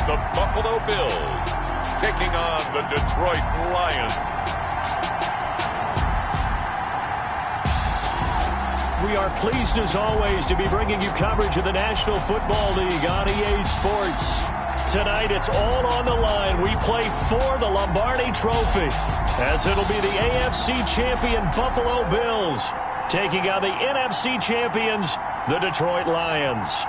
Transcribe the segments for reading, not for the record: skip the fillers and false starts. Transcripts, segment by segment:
the Buffalo Bills taking on the Detroit Lions. We are pleased as always to be bringing you coverage of the National Football League on EA Sports. Tonight it's all on the line. We play for the Lombardi Trophy, as it'll be the AFC champion Buffalo Bills taking on the NFC champions, the Detroit Lions.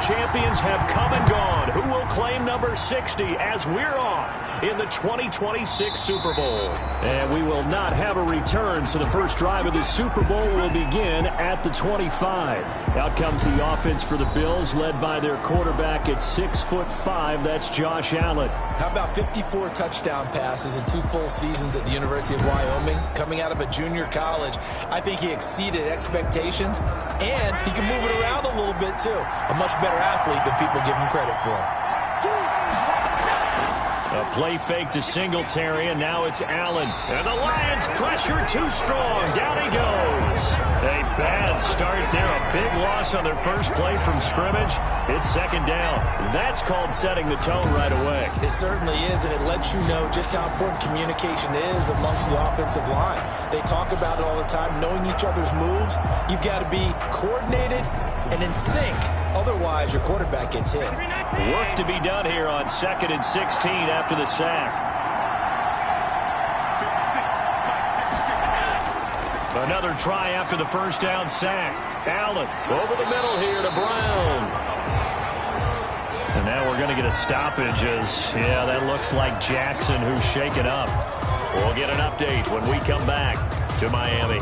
Champions have come and gone. Who will claim number 60 as we're off in the 2026 Super Bowl? And we will not have a return, so the first drive of the Super Bowl will begin at the 25. Out comes the offense for the Bills, led by their quarterback at 6'5". That's Josh Allen. How about 54 touchdown passes in 2 full seasons at the University of Wyoming? Coming out of a junior college, I think he exceeded expectations, and he can move it around a little bit, too. A much better athlete than people give him credit for. A play fake to Singletary, and now it's Allen. And the Lions pressure too strong. Down he goes. A bad start there. A big loss on their first play from scrimmage. It's second down. That's called setting the tone right away. It certainly is, and it lets you know just how important communication is amongst the offensive line. They talk about it all the time, knowing each other's moves. You've got to be coordinated and in sync. Otherwise, your quarterback gets hit. Work to be done here on 2nd and 16 after the sack. Another try after the first down sack. Allen over the middle here to Brown. And now we're going to get a stoppage as, yeah, that looks like Jackson who's shaken up. We'll get an update when we come back to Miami.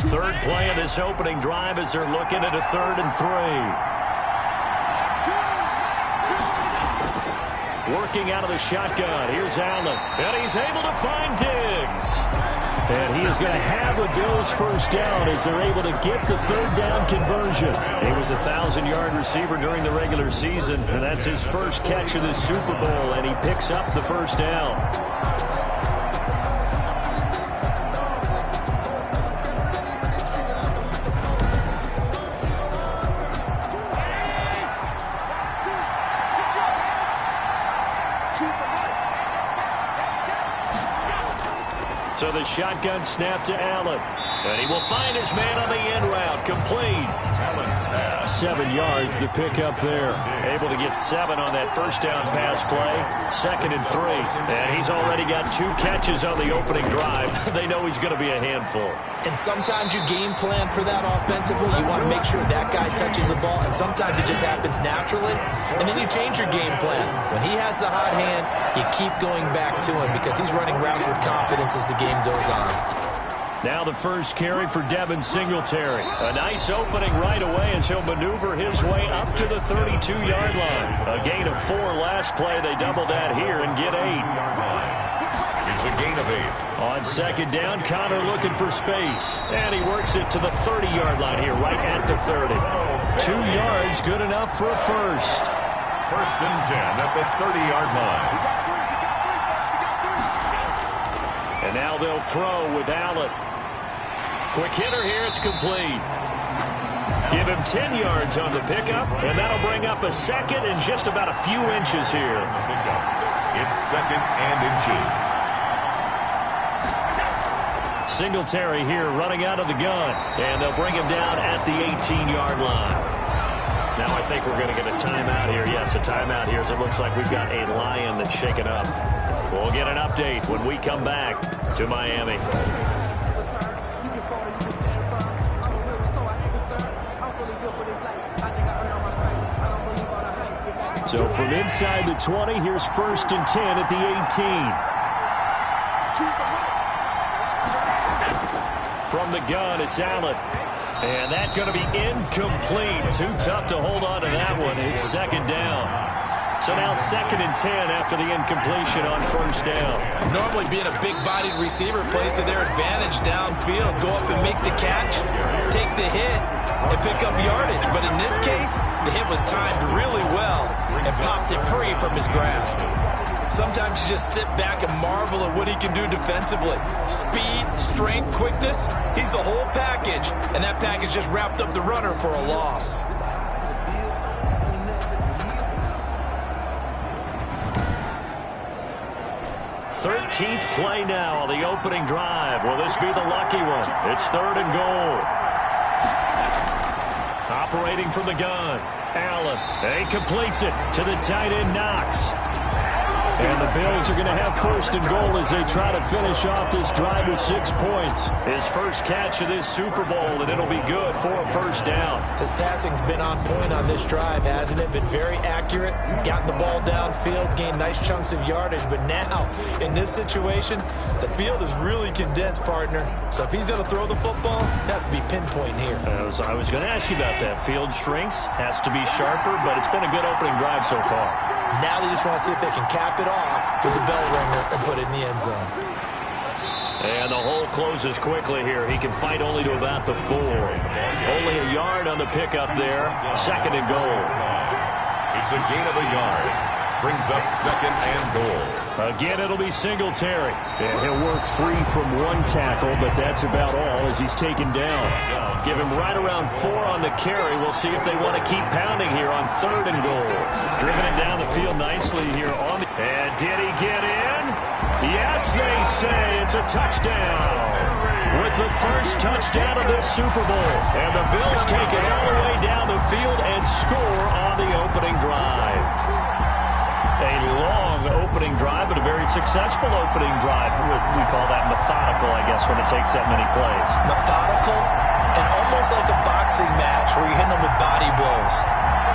Third play of this opening drive as they're looking at a 3rd and 3. Working out of the shotgun. Here's Allen. And he's able to find Diggs. And he is going to have the Bills first down as they're able to get the 3rd down conversion. He was a 1,000-yard receiver during the regular season, and that's his first catch of this Super Bowl, and he picks up the first down. So the shotgun snap to Allen. And he will find his man on the end route. Complete. 7 yards, the pickup there. Able to get 7 on that first down pass play. 2nd and 3. And he's already got 2 catches on the opening drive. They know he's going to be a handful. And sometimes you game plan for that offensively. You want to make sure that guy touches the ball. And sometimes it just happens naturally. And then you change your game plan. When he has the hot hand, you keep going back to him because he's running routes with confidence as the game goes on. Now the first carry for Devin Singletary. A nice opening right away as he'll maneuver his way up to the 32-yard line. A gain of 4 last play. They double that here and get 8. It's a gain of 8. On second down, Connor looking for space. And he works it to the 30-yard line here, right at the 30. 2 yards, good enough for a first. First and 10 at the 30-yard line. And now they'll throw with Allen. Quick hitter here. It's complete. Give him 10 yards on the pickup, and that'll bring up a second and just about a few inches here. It's second and inches. Singletary here running out of the gun, and they'll bring him down at the 18-yard line. Now I think we're going to get a timeout here. Yes, a timeout here, as it looks like we've got a Lion that's shaken up. We'll get an update when we come back to Miami. So from inside the 20, here's 1st and 10 at the 18. From the gun, it's Allen. And that's going to be incomplete. Too tough to hold on to that one. It's 2nd down. So now 2nd and 10 after the incompletion on 1st down. Normally being a big-bodied receiver plays to their advantage downfield. Go up and make the catch, take the hit, and pick up yardage. But in this case, the hit was timed really well and popped it free from his grasp. Sometimes you just sit back and marvel at what he can do defensively. Speed, strength, quickness, he's the whole package. And that package just wrapped up the runner for a loss. Thirteenth play now on the opening drive. Will this be the lucky one? It's 3rd and goal. Operating from the gun, Allen. He completes it to the tight end, Knox. And the Bills are going to have 1st and goal as they try to finish off this drive with 6 points. His first catch of this Super Bowl, and it'll be good for a 1st down. His passing's been on point on this drive, hasn't it? Been very accurate, gotten the ball downfield, gained nice chunks of yardage. But now, in this situation, the field is really condensed, partner. So if he's going to throw the football, that have to be pinpoint here. I was going to ask you about that. Field shrinks, has to be sharper, but it's been a good opening drive so far. Now they just want to see if they can cap it off with the bell ringer and put it in the end zone. And the hole closes quickly here. He can fight only to about the 4. Only a yard on the pickup there. 2nd and goal. It's a gain of a yard. Brings up 2nd and goal. Again, it'll be Singletary. And he'll work free from one tackle, but that's about all as he's taken down. Give him right around 4 on the carry. We'll see if they want to keep pounding here on 3rd and goal. Driven it down the field nicely here on the... And did he get in? Yes, they say it's a touchdown. With the first touchdown of this Super Bowl. And the Bills take it all the way down the field and score on the opening drive. A long opening drive, but a very successful opening drive. We call that methodical, I guess, when it takes that many plays. Methodical and almost like a boxing match where you're hitting them with body blows.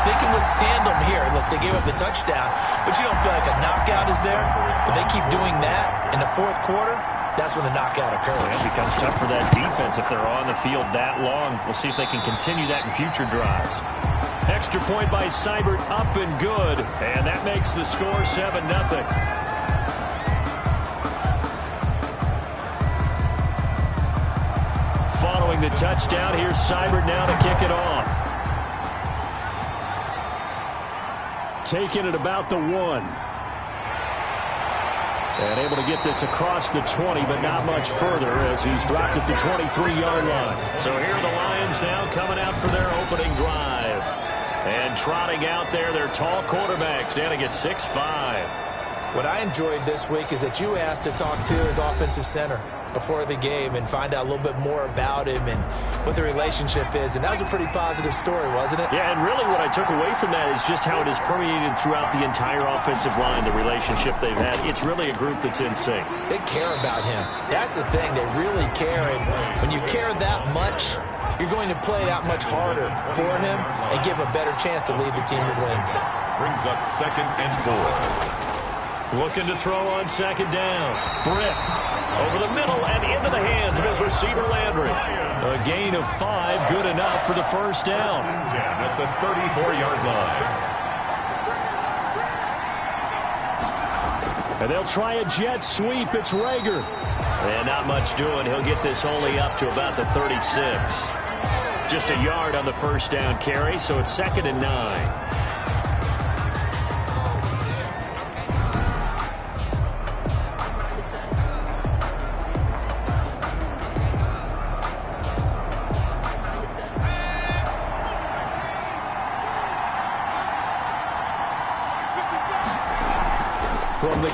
They can withstand them here. Look, they gave up the touchdown, but you don't feel like a knockout is there. But they keep doing that in the 4th quarter. That's when the knockout occurs. It becomes tough for that defense if they're on the field that long. We'll see if they can continue that in future drives. Extra point by Seibert, up and good. And that makes the score 7-0. Following the touchdown, here's Seibert now to kick it off. Taking it about the 1. And able to get this across the 20, but not much further as he's dropped at the 23-yard line. So here are the Lions now coming out for their opening drive. And trotting out there, their tall quarterback standing at 6'5". What I enjoyed this week is that you asked to talk to his offensive center before the game and find out a little bit more about him and what the relationship is. And that was a pretty positive story, wasn't it? Yeah, and really what I took away from that is just how it has permeated throughout the entire offensive line, the relationship they've had. It's really a group that's in sync. They care about him. That's the thing. They really care. And when you care that much, you're going to play that much harder for him and give him a better chance to lead the team that wins. Brings up 2nd and 4. Looking to throw on 2nd down. Britt over the middle and into the hands of his receiver Landry. A gain of 5, good enough for the 1st down. At the 34-yard line. And they'll try a jet sweep. It's Rager. And not much doing. He'll get this only up to about the 36. Just a yard on the 1st down carry, so it's 2nd and 9.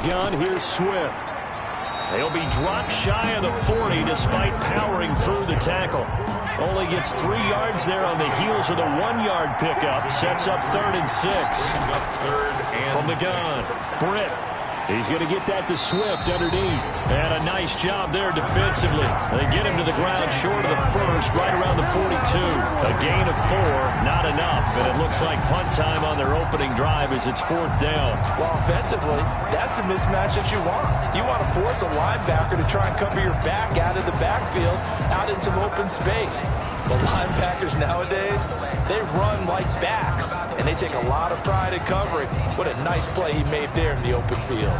gun, here's Swift. He'll be dropped shy of the 40 despite powering through the tackle. Only gets 3 yards there on the heels of the 1-yard pickup. Sets up 3rd and 6. From the gun, Britt. He's going to get that to Swift underneath. And a nice job there defensively. They get him to the ground short of the first, right around the 42. A gain of 4, not enough. And it looks like punt time on their opening drive as it's 4th down. Well, offensively, that's the mismatch that you want. You want to force a linebacker to try and cover your back out of the backfield, out in some open space. But linebackers nowadays, they run like backs, and they take a lot of pride in covering. What a nice play he made there in the open field.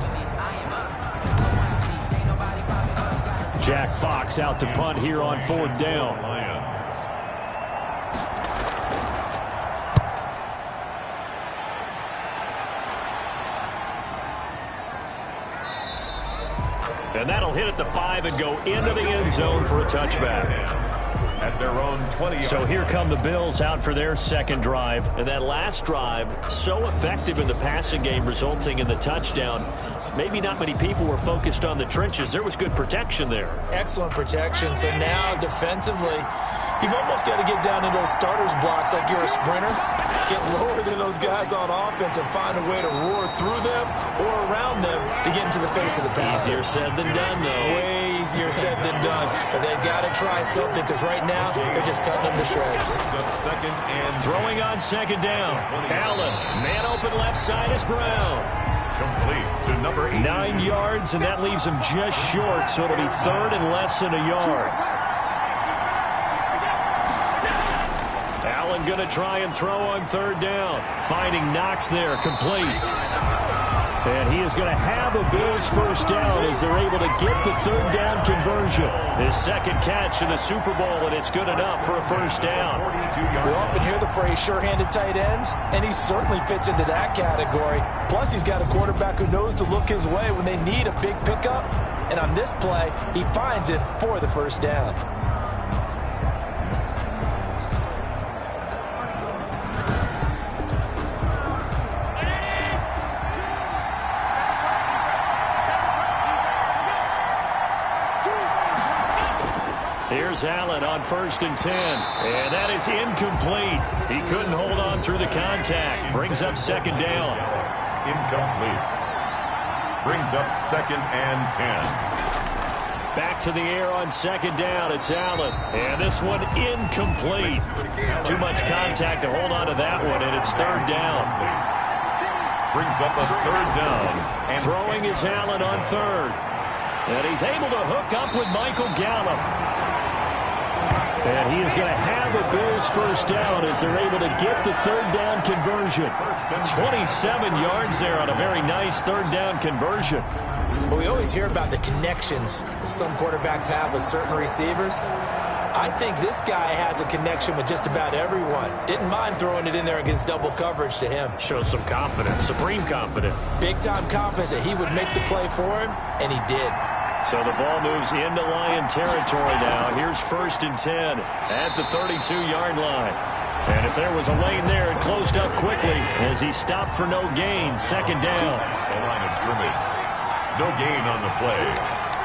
Jack Fox out to punt here on 4th down. And that'll hit at the 5 and go into the end zone for a touchback. At their own 20. So here come the Bills out for their second drive. And that last drive, so effective in the passing game, resulting in the touchdown. Maybe not many people were focused on the trenches. There was good protection there. Excellent protection. So now defensively, you've almost got to get down into those starters blocks like you're a sprinter. Get lower than those guys on offense and find a way to roar through them or around them to get into the face of the passer. Easier said than done, though. Way easier said than done. But they've got to try something because right now they're just cutting them to shreds. Second and throwing on 2nd down. Allen, man open left side is Brown. complete to number 8. 9 yards, and that leaves him just short, so it'll be 3rd and less than a yard. Allen going to try and throw on 3rd down. Finding Knox there, complete. And he is going to have a Bills first down as they're able to get the 3rd down conversion. His 2nd catch in the Super Bowl, and it's good enough for a first down. We often hear the phrase sure-handed tight ends, and he certainly fits into that category. Plus, he's got a quarterback who knows to look his way when they need a big pickup. And on this play, he finds it for the first down. Here's Allen on 1st and 10. And that is incomplete. He couldn't hold on through the contact. Brings up 2nd down. Incomplete. Brings up 2nd and 10. Back to the air on 2nd down. It's Allen. And this one incomplete. Too much contact to hold on to that one, and it's 3rd down. Brings up a 3rd down. And throwing is Allen on 3rd. And he's able to hook up with Michael Gallup. And he is going to have a Bills first down as they're able to get the 3rd down conversion. 27 yards there on a very nice 3rd down conversion. Well, we always hear about the connections some quarterbacks have with certain receivers. I think this guy has a connection with just about everyone. Didn't mind throwing it in there against double coverage to him. Shows some confidence, supreme confidence. Big-time confidence that he would make the play for him, and he did. So the ball moves into Lion territory now. Here's 1st and 10 at the 32-yard line. And if there was a lane there, it closed up quickly as he stopped for no gain. 2nd down. The line of scrimmage. No gain on the play.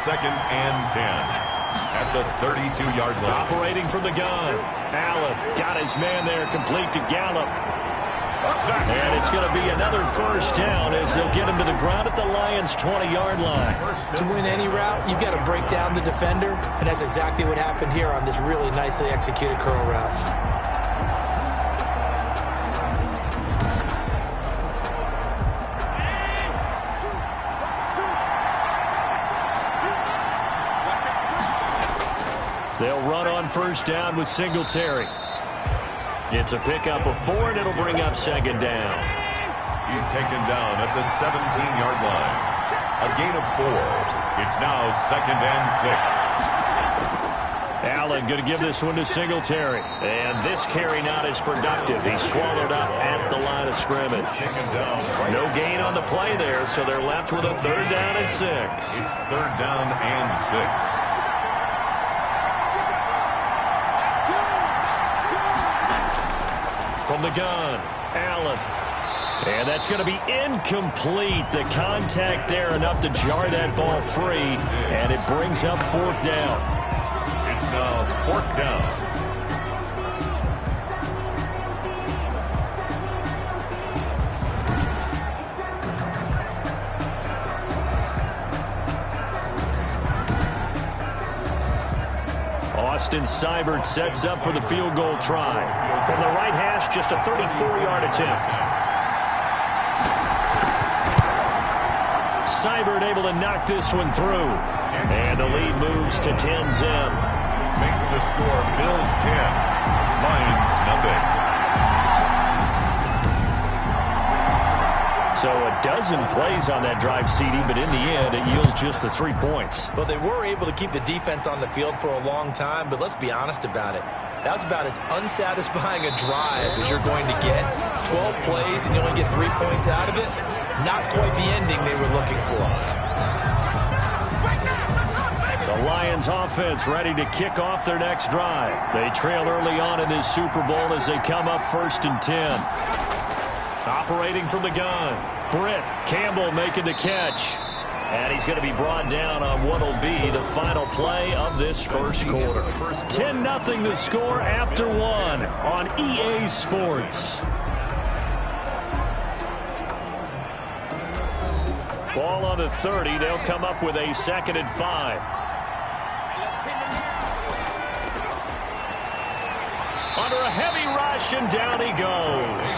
2nd and 10 at the 32-yard line. Operating from the gun. Allen got his man there, complete to Gallup. And it's going to be another first down as they'll get him to the ground at the Lions' 20-yard line. To win any route, you've got to break down the defender, and that's exactly what happened here on this really nicely executed curl route. They'll run on first down with Singletary. It's a pickup of 4, and it'll bring up 2nd down. He's taken down at the 17-yard line. A gain of 4. It's now 2nd and 6. Allen going to give this one to Singletary. And this carry not as productive. He's swallowed up at the line of scrimmage. No gain on the play there, so they're left with a 3rd down and 6. It's 3rd down and 6. From the gun, Allen. And that's going to be incomplete. The contact there enough to jar that ball free, and it brings up 4th down. It's now 4th down. Austin Seibert sets up for the field goal try. From the right hash, just a 34-yard attempt. Seibert able to knock this one through. And the lead moves to 10-zip. Makes the score Bills 10, Lions nothing. So a dozen plays on that drive, CD, but in the end, it yields just the 3 points. Well, they were able to keep the defense on the field for a long time, but let's be honest about it. That was about as unsatisfying a drive as you're going to get. 12 plays and you only get 3 points out of it. Not quite the ending they were looking for. The Lions offense ready to kick off their next drive. They trail early on in this Super Bowl as they come up 1st and 10. Operating from the gun. Britt Campbell making the catch. And he's going to be brought down on what will be the final play of this first quarter. 10-0 the score after 1 on EA Sports. Ball on the 30. They'll come up with a 2nd and 5. Under a heavy rush, and down he goes.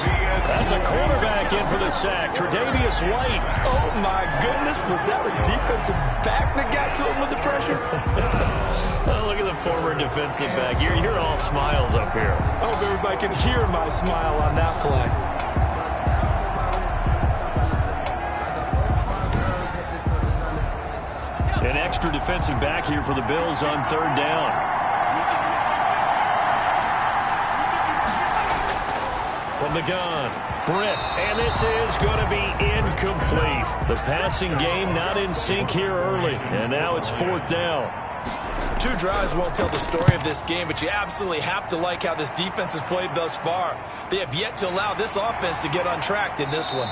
That's a quarterback in for the sack, Tre'Davious White. Oh, my goodness. Was that a defensive back that got to him with the pressure? Oh, look at the former defensive back. You're all smiles up here. I hope everybody can hear my smile on that play. An extra defensive back here for the Bills on 3rd down. From the gun, Britt, and this is going to be incomplete. The passing game not in sync here early, and now it's 4th down. 2 drives won't tell the story of this game, but you absolutely have to like how this defense has played thus far. They have yet to allow this offense to get untracked in this one.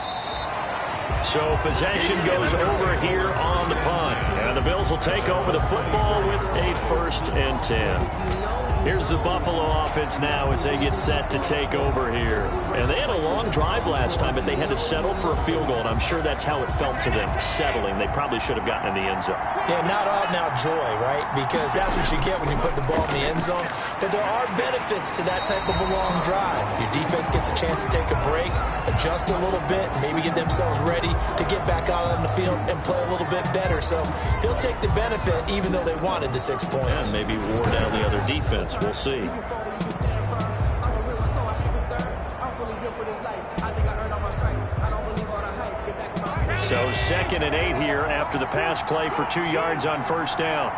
So possession goes over here on the punt, and the Bills will take over the football with a 1st and 10. Here's the Buffalo offense now as they get set to take over here. And they had a long drive last time, but they had to settle for a field goal, and I'm sure that's how it felt to them, settling. They probably should have gotten in the end zone. Yeah, not out-and-out joy, right? Because that's what you get when you put the ball in the end zone. But there are benefits to that type of a long drive. Your defense gets a chance to take a break, adjust a little bit, maybe get themselves ready to get back out on the field and play a little bit better. So they'll take the benefit even though they wanted the 6 points. Yeah, maybe wore down the other defense. We'll see. So 2nd and 8 here after the pass play for 2 yards on 1st down.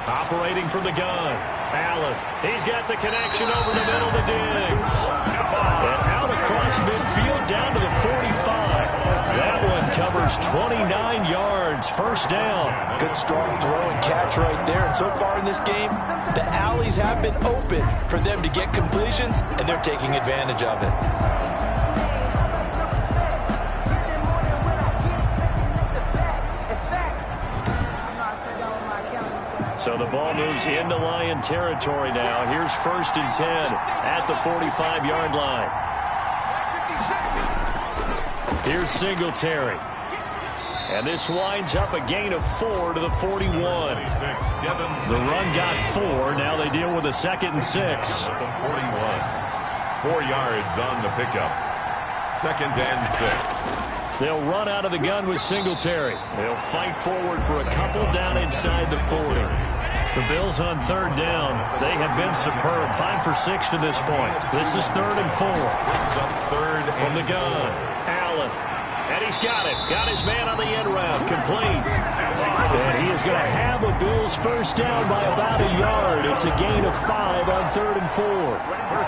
Operating from the gun. Allen. He's got the connection over the middle to Diggs. And out across midfield down to the 45. That one covers 29 yards. 1st down. Good strong throw and catch right there. And so far in this game, the alleys have been open for them to get completions, and they're taking advantage of it. So the ball moves into Lion territory now. Here's 1st and 10 at the 45-yard line. Here's Singletary. And this winds up a gain of 4 to the 41. The run got 4. Now they deal with a 2nd and 6. 4 yards on the pickup. 2nd and 6. They'll run out of the gun with Singletary. They'll fight forward for a couple down inside the 40. The Bills on 3rd down. They have been superb. 5 for 6 to this point. This is 3rd and 4. From the gun. Allen. And he's got it. Got his man on the end round. Complete. And he is going to have a Bills 1st down by about a yard. It's a gain of 5 on 3rd and 4.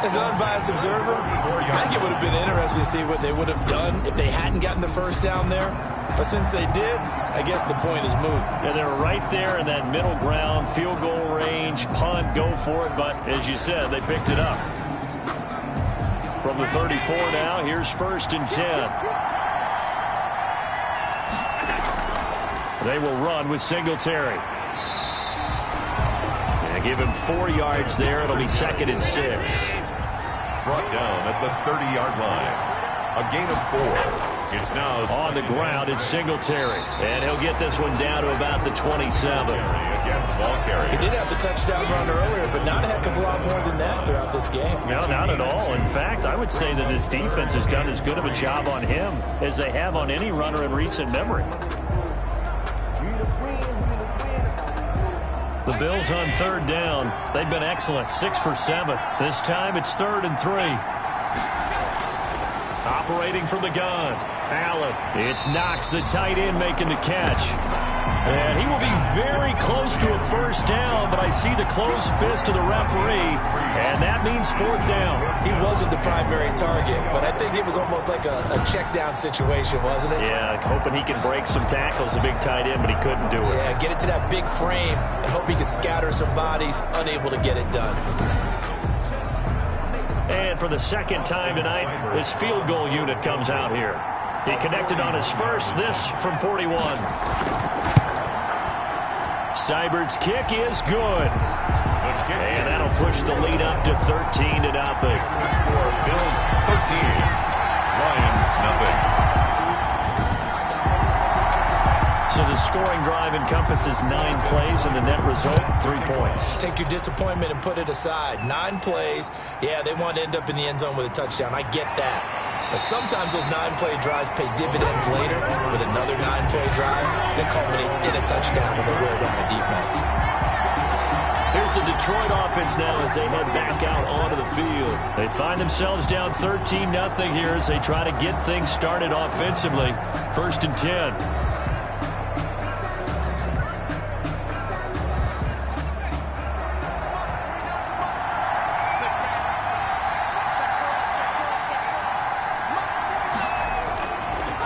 As an unbiased observer, I think it would have been interesting to see what they would have done if they hadn't gotten the 1st down there. But since they did, I guess the point is moot. Yeah, they're right there in that middle ground, field goal range, punt, go for it. But as you said, they picked it up. from the 34 now. Here's 1st and 10. They will run with Singletary. And give him 4 yards there. It'll be 2nd and 6. Brought down at the 30-yard line. A gain of 4. It's now on the ground. It's Singletary. And he'll get this one down to about the 27. Again, the ball carrier. He did have the touchdown run earlier, but not a heck of a lot more than that throughout this game. No, not at all. In fact, I would say that this defense has done as good of a job on him as they have on any runner in recent memory. The Bills on 3rd down. They've been excellent. 6 for 7. This time it's 3rd and 3. Operating from the gun. Allen. It's Knox, the tight end, making the catch. And he will be very close to a 1st down, but I see the closed fist of the referee, and that means 4th down. He wasn't the primary target, but I think it was almost like a check down situation, wasn't it? Yeah, hoping he can break some tackles, a big tight end, but he couldn't do it. Yeah, get it to that big frame and hope he could scatter some bodies, unable to get it done. And for the 2nd time tonight, his field goal unit comes out here. He connected on his first, this from 41. Seibert's kick is good. And that'll push the lead up to 13-0. Bills 13. Lions nothing. So the scoring drive encompasses 9 plays, and the net result, 3 points. Take your disappointment and put it aside. 9 plays. Yeah, they want to end up in the end zone with a touchdown. I get that. But sometimes those 9-play drives pay dividends later with another 9-play drive that culminates in a touchdown when they wear down the defense. Here's the Detroit offense now as they head back out onto the field. They find themselves down 13-0 here as they try to get things started offensively. 1st and 10.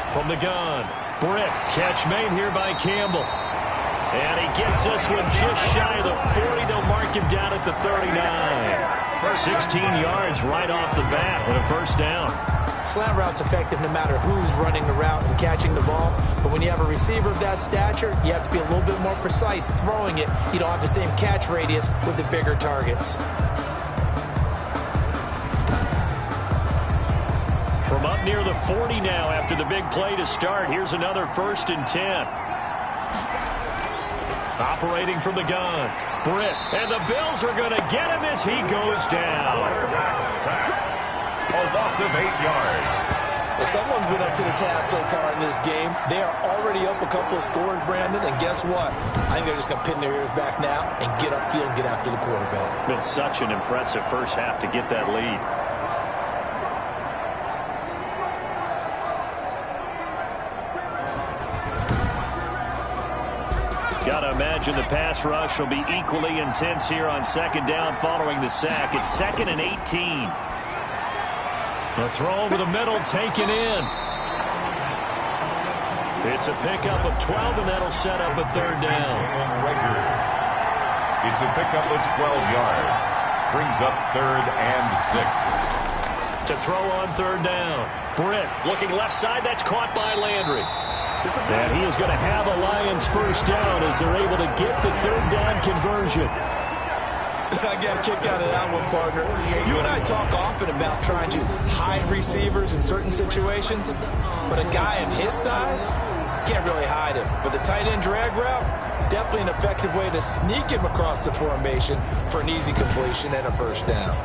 From the gun, Britt, catch made here by Campbell. And he gets this one just shy of the 40. They'll mark him down at the 39. 16 yards right off the bat and a 1st down. Slant route's effective no matter who's running the route and catching the ball. But when you have a receiver of that stature, you have to be a little bit more precise throwing it. You don't have the same catch radius with the bigger targets. From up near the 40 now after the big play to start. Here's another 1st and 10. Operating from the gun. Britt. And the Bills are going to get him as he goes down. A loss of 8 yards. Well, someone's been up to the task so far in this game. They are already up a couple of scores, Brandon, and guess what? I think they're just going to pin their ears back now and get upfield and get after the quarterback. Been such an impressive first half to get that lead. Got to imagine the pass rush will be equally intense here on 2nd down following the sack. It's 2nd and 18. The throw over the middle taken in. It's a pickup of 12, and that'll set up a 3rd down. It's a pickup of 12 yards. Brings up 3rd and 6. To throw on 3rd down. Britt looking left side. That's caught by Landry. And he is going to have a Lions 1st down as they're able to get the 3rd down conversion. I got a kick out of that one, partner. You and I talk often about trying to hide receivers in certain situations, but a guy of his size can't really hide him. But the tight end drag route, definitely an effective way to sneak him across the formation for an easy completion and a 1st down.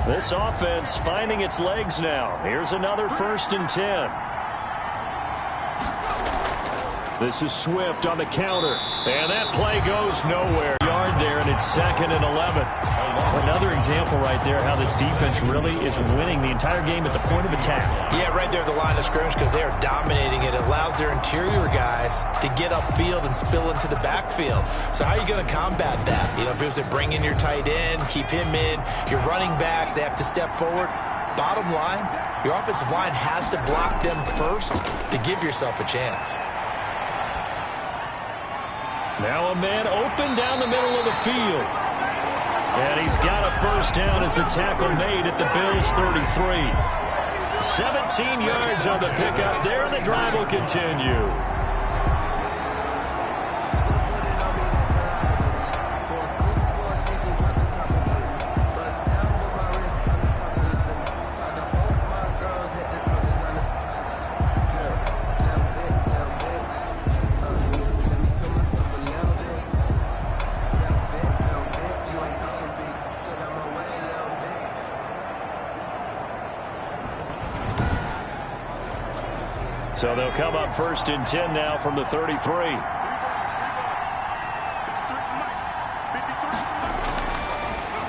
This offense finding its legs now. Here's another 1st and 10. This is Swift on the counter. And that play goes nowhere. Yard there, and it's 2nd and 11. Another example right there how this defense really is winning the entire game at the point of attack. Yeah, right there at the line of scrimmage because they are dominating it. It allows their interior guys to get upfield and spill into the backfield. So how are you going to combat that? You know, because they bring in your tight end, keep him in. Your running backs, they have to step forward. Bottom line, your offensive line has to block them first to give yourself a chance. Now a man open down the middle of the field. And he's got a first down as a tackle made at the Bills' 33. 17 yards on the pickup there, and the drive will continue. So they'll come up 1st and 10 now from the 33.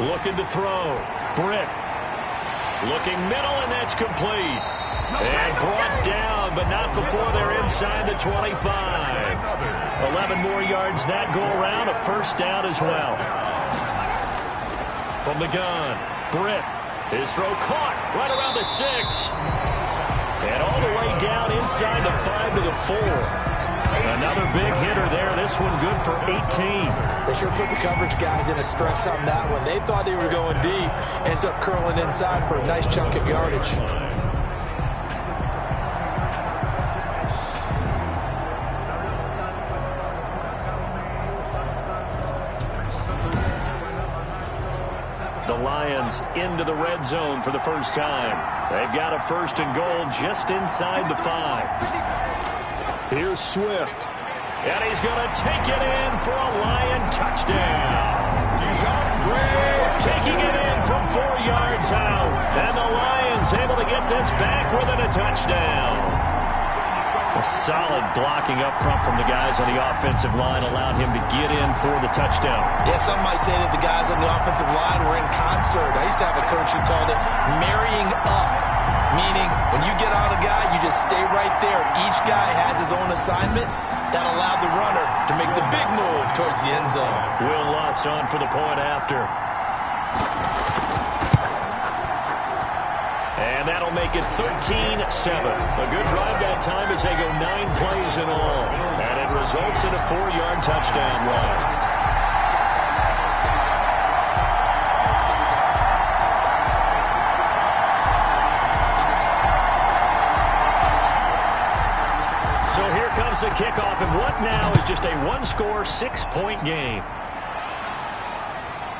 Looking to throw. Britt. Looking middle, and that's complete. And brought down, but not before they're inside the 25. 11 more yards that go around. A first down as well. From the gun. Britt. His throw caught right around the 6. And all the way down inside the 5 to the 4. Another big hitter there. This one good for 18. They sure put the coverage guys in a stress on that one. They thought they were going deep. Ends up curling inside for a nice chunk of yardage. The Lions into the red zone for the first time. They've got a 1st and goal just inside the 5. Here's Swift. And he's going to take it in for a Lion touchdown. Taking it in from 4 yards out. And the Lions able to get this back within a touchdown. A solid blocking up front from the guys on the offensive line allowed him to get in for the touchdown. Yeah, some might say that the guys on the offensive line were in concert. I used to have a coach who called it marrying up, meaning when you get on a guy, you just stay right there. Each guy has his own assignment. That allowed the runner to make the big move towards the end zone. Will Lutz on for the point after. And that'll make it 13-7. A good drive that time as they go 9 plays in all. And it results in a 4-yard touchdown run. So here comes the kickoff, and what now is just a 1-score, 6-point game.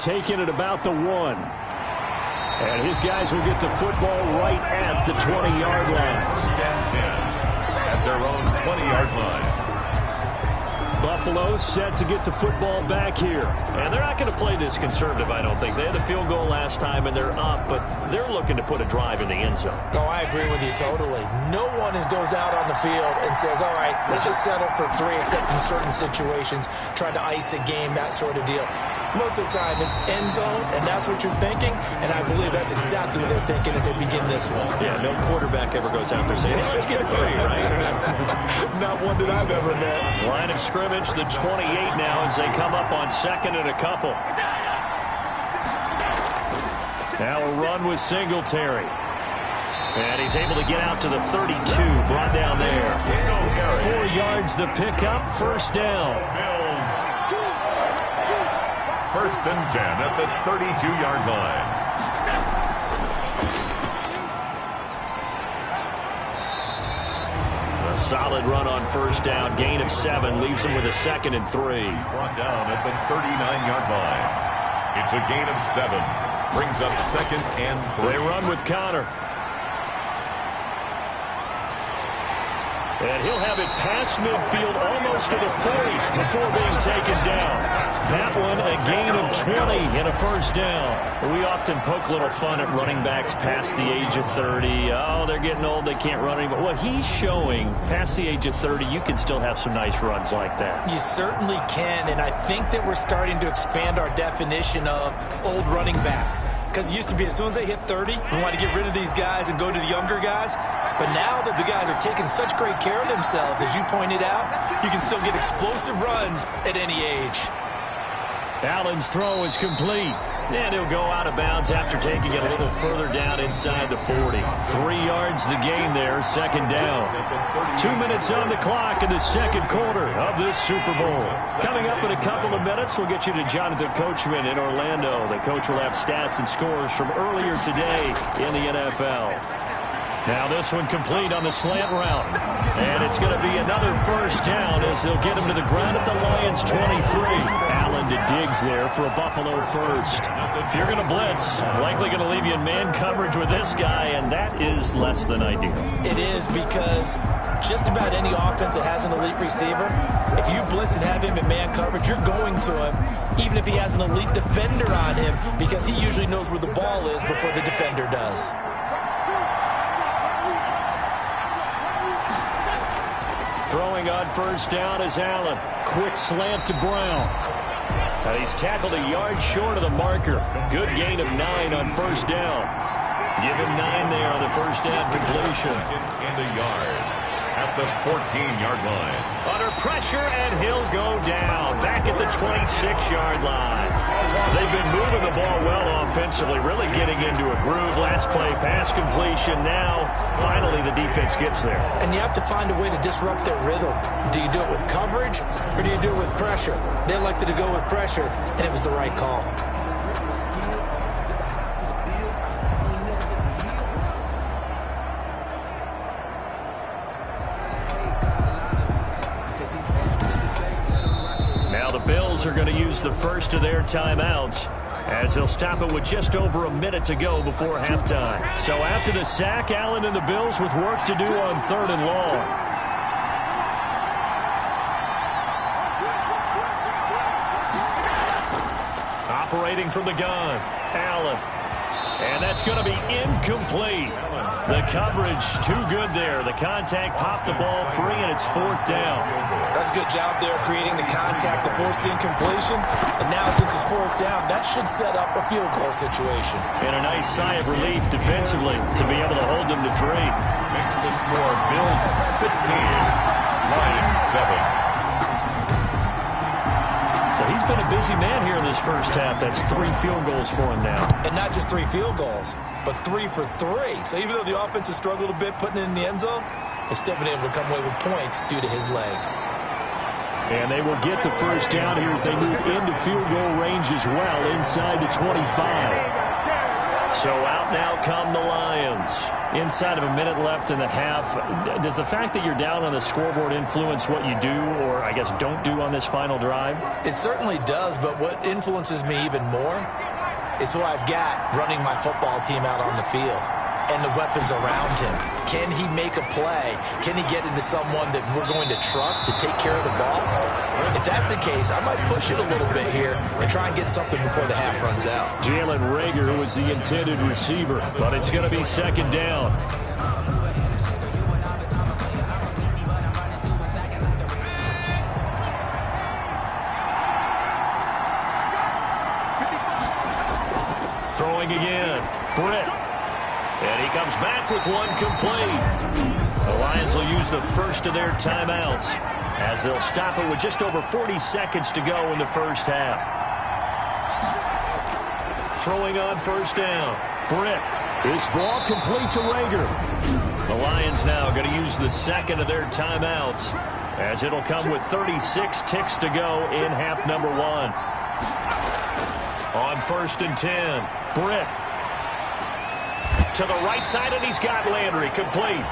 Taking it about the 1. And his guys will get the football right at the 20-yard line. 10 at their own 20-yard line. Buffalo set to get the football back here. And they're not going to play this conservative, I don't think. They had a field goal last time, and they're up, but they're looking to put a drive in the end zone. Oh, I agree with you totally. No one goes out on the field and says, all right, let's just settle for 3, except in certain situations, trying to ice a game, that sort of deal. Most of the time, it's end zone, and that's what you're thinking, and I believe that's exactly what they're thinking as they begin this one. Yeah, no quarterback ever goes out there saying, hey, let's get 3, right? Not one that I've ever met. Line of scrimmage, the 28 now as they come up on 2nd and a couple. Now a run with Singletary. And he's able to get out to the 32, brought down there. 4 yards the pickup, first down. 1st and 10 at the 32-yard line. A solid run on first down. Gain of 7 leaves him with a 2nd and 3. Brought down at the 39-yard line. It's a gain of 7. Brings up 2nd and 3. They run with Connor. And he'll have it past midfield almost to the 40 before being taken down. That one a gain of 20 and a first down. We often poke a little fun at running backs past the age of 30. Oh, they're getting old, they can't run anymore. What he's showing, past the age of 30, you can still have some nice runs like that. You certainly can, and I think that we're starting to expand our definition of old running back. Because it used to be as soon as they hit 30, we want to get rid of these guys and go to the younger guys. But now that the guys are taking such great care of themselves, as you pointed out, you can still get explosive runs at any age. Allen's throw is complete. And he'll go out of bounds after taking it a little further down inside the 40. 3 yards the gain there, second down. 2 minutes on the clock in the second quarter of this Super Bowl. Coming up in a couple of minutes, we'll get you to Jonathan Coachman in Orlando. The coach will have stats and scores from earlier today in the NFL. Now this one complete on the slant route. And it's going to be another first down as they'll get him to the ground at the Lions' 23. Allen to Diggs there for a Buffalo first. If you're going to blitz, likely going to leave you in man coverage with this guy, and that is less than ideal. It is, because just about any offense that has an elite receiver, if you blitz and have him in man coverage, you're going to him, even if he has an elite defender on him, because he usually knows where the ball is before the defender does. Throwing on first down is Allen. Quick slant to Brown. He's tackled a yard short of the marker. Good gain of 9 on first down. Give him 9 there on the first down completion. And a yard at the 14-yard line. Under pressure, and he'll go down. Back at the 26-yard line. They've been moving the ball well offensively, really getting into a groove. Last play, pass completion. Now, finally, the defense gets there. And you have to find a way to disrupt their rhythm. Do you do it with coverage, or do you do it with pressure? They elected to go with pressure, and it was the right call. Bills are going to use the first of their timeouts as they'll stop it with just over a minute to go before halftime. So after the sack, Allen and the Bills with work to do on 3rd and long. Operating from the gun, Allen. And that's going to be incomplete. The coverage too good there. The contact popped the ball free, and it's 4th down. That's a good job there creating the contact to force the incompletion. And now since it's 4th down, that should set up a field goal situation. And a nice sigh of relief defensively to be able to hold them to 3. Makes the score Bills 16, Lions 7. So he's been a busy man here in this first half. That's 3 field goals for him now. And not just 3 field goals, but 3 for 3. So even though the offense has struggled a bit putting it in the end zone, they've still been able to come away with points due to his leg. And they will get the first down here as they move into field goal range as well inside the 25. So out now come the Lions. Inside of a minute left in the half. Does the fact that you're down on the scoreboard influence what you do, or I guess don't do on this final drive? It certainly does, but what influences me even more is who I've got running my football team out on the field and the weapons around him. Can he make a play? Can he get into someone that we're going to trust to take care of the ball? If that's the case, I might push it a little bit here and try and get something before the half runs out. Jalen Reagor, who was the intended receiver, but it's going to be second down. Throwing again. Britt. And he comes back with one complete. The Lions will use the first of their timeouts as they'll stop it with just over 40 seconds to go in the first half. Throwing on first down. Britt. This ball complete to Reagor. The Lions now going to use the second of their timeouts as it'll come with 36 ticks to go in half number 1. On 1st and 10. Britt. To the right side, and he's got Landry complete.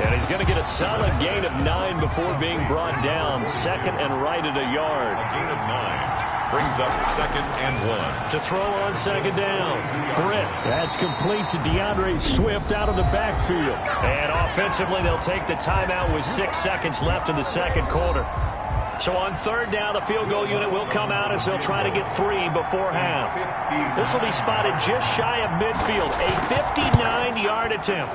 And he's going to get a solid gain of 9 before being brought down. Second and right at a yard. A gain of 9 brings up 2nd and 1. To throw on second down. Britt. That's complete to DeAndre Swift out of the backfield. And offensively, they'll take the timeout with 6 seconds left in the second quarter. So on 3rd down, the field goal unit will come out as they'll try to get 3 before half. This will be spotted just shy of midfield. A 59-yard attempt.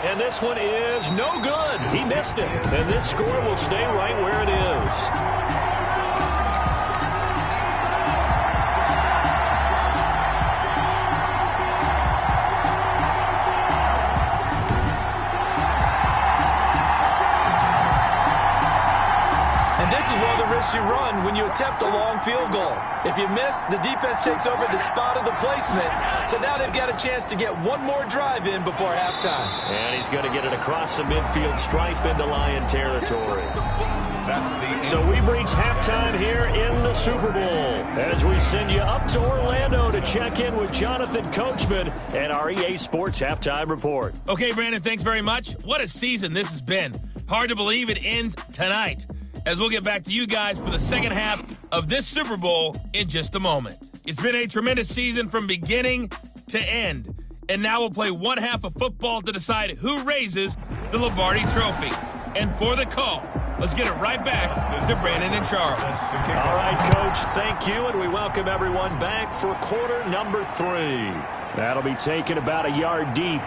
And this one is no good. He missed it. And this score will stay right where it is. you run when you attempt a long field goal. If you miss, the defense takes over the spot of the placement. So now they've got a chance to get one more drive in before halftime. And he's going to get it across the midfield stripe into Lion territory. So we've reached halftime here in the Super Bowl as we send you up to Orlando to check in with Jonathan Coachman and our EA Sports Halftime Report. Okay, Brandon, thanks very much. What a season this has been. Hard to believe it ends tonight, as we'll get back to you guys for the second half of this Super Bowl in just a moment. It's been a tremendous season from beginning to end, and now we'll play one half of football to decide who raises the Lombardi Trophy. And for the call, let's get it right back to Brandon and Charles. All right, Coach, thank you, and we welcome everyone back for quarter number 3. That'll be taken about a yard deep.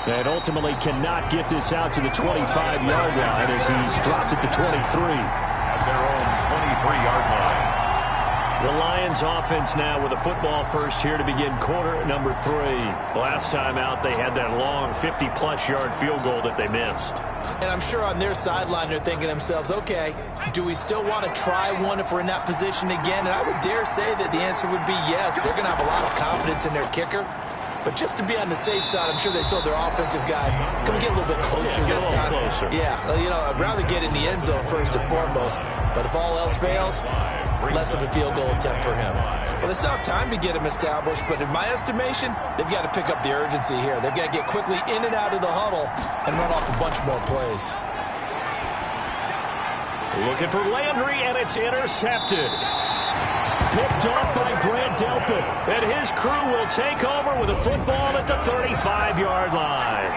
And ultimately cannot get this out to the 25-yard line as he's dropped at the 23. At their own 23-yard line. The Lions offense now with a football first here to begin quarter number 3. Last time out, they had that long 50-plus yard field goal that they missed. And I'm sure on their sideline they're thinking to themselves, okay, do we still want to try one if we're in that position again? And I would dare say that the answer would be yes. They're going to have a lot of confidence in their kicker. But just to be on the safe side, I'm sure they told their offensive guys, can we get a little bit closer this time? Closer. Yeah, you know, I'd rather get in the end zone first and foremost. But if all else fails, less of a field goal attempt for him. Well, they still have time to get him established, but in my estimation, they've got to pick up the urgency here. They've got to get quickly in and out of the huddle and run off a bunch more plays. Looking for Landry, and it's intercepted. Picked off by Grant Delpit, and his crew will take over with a football at the 35-yard line.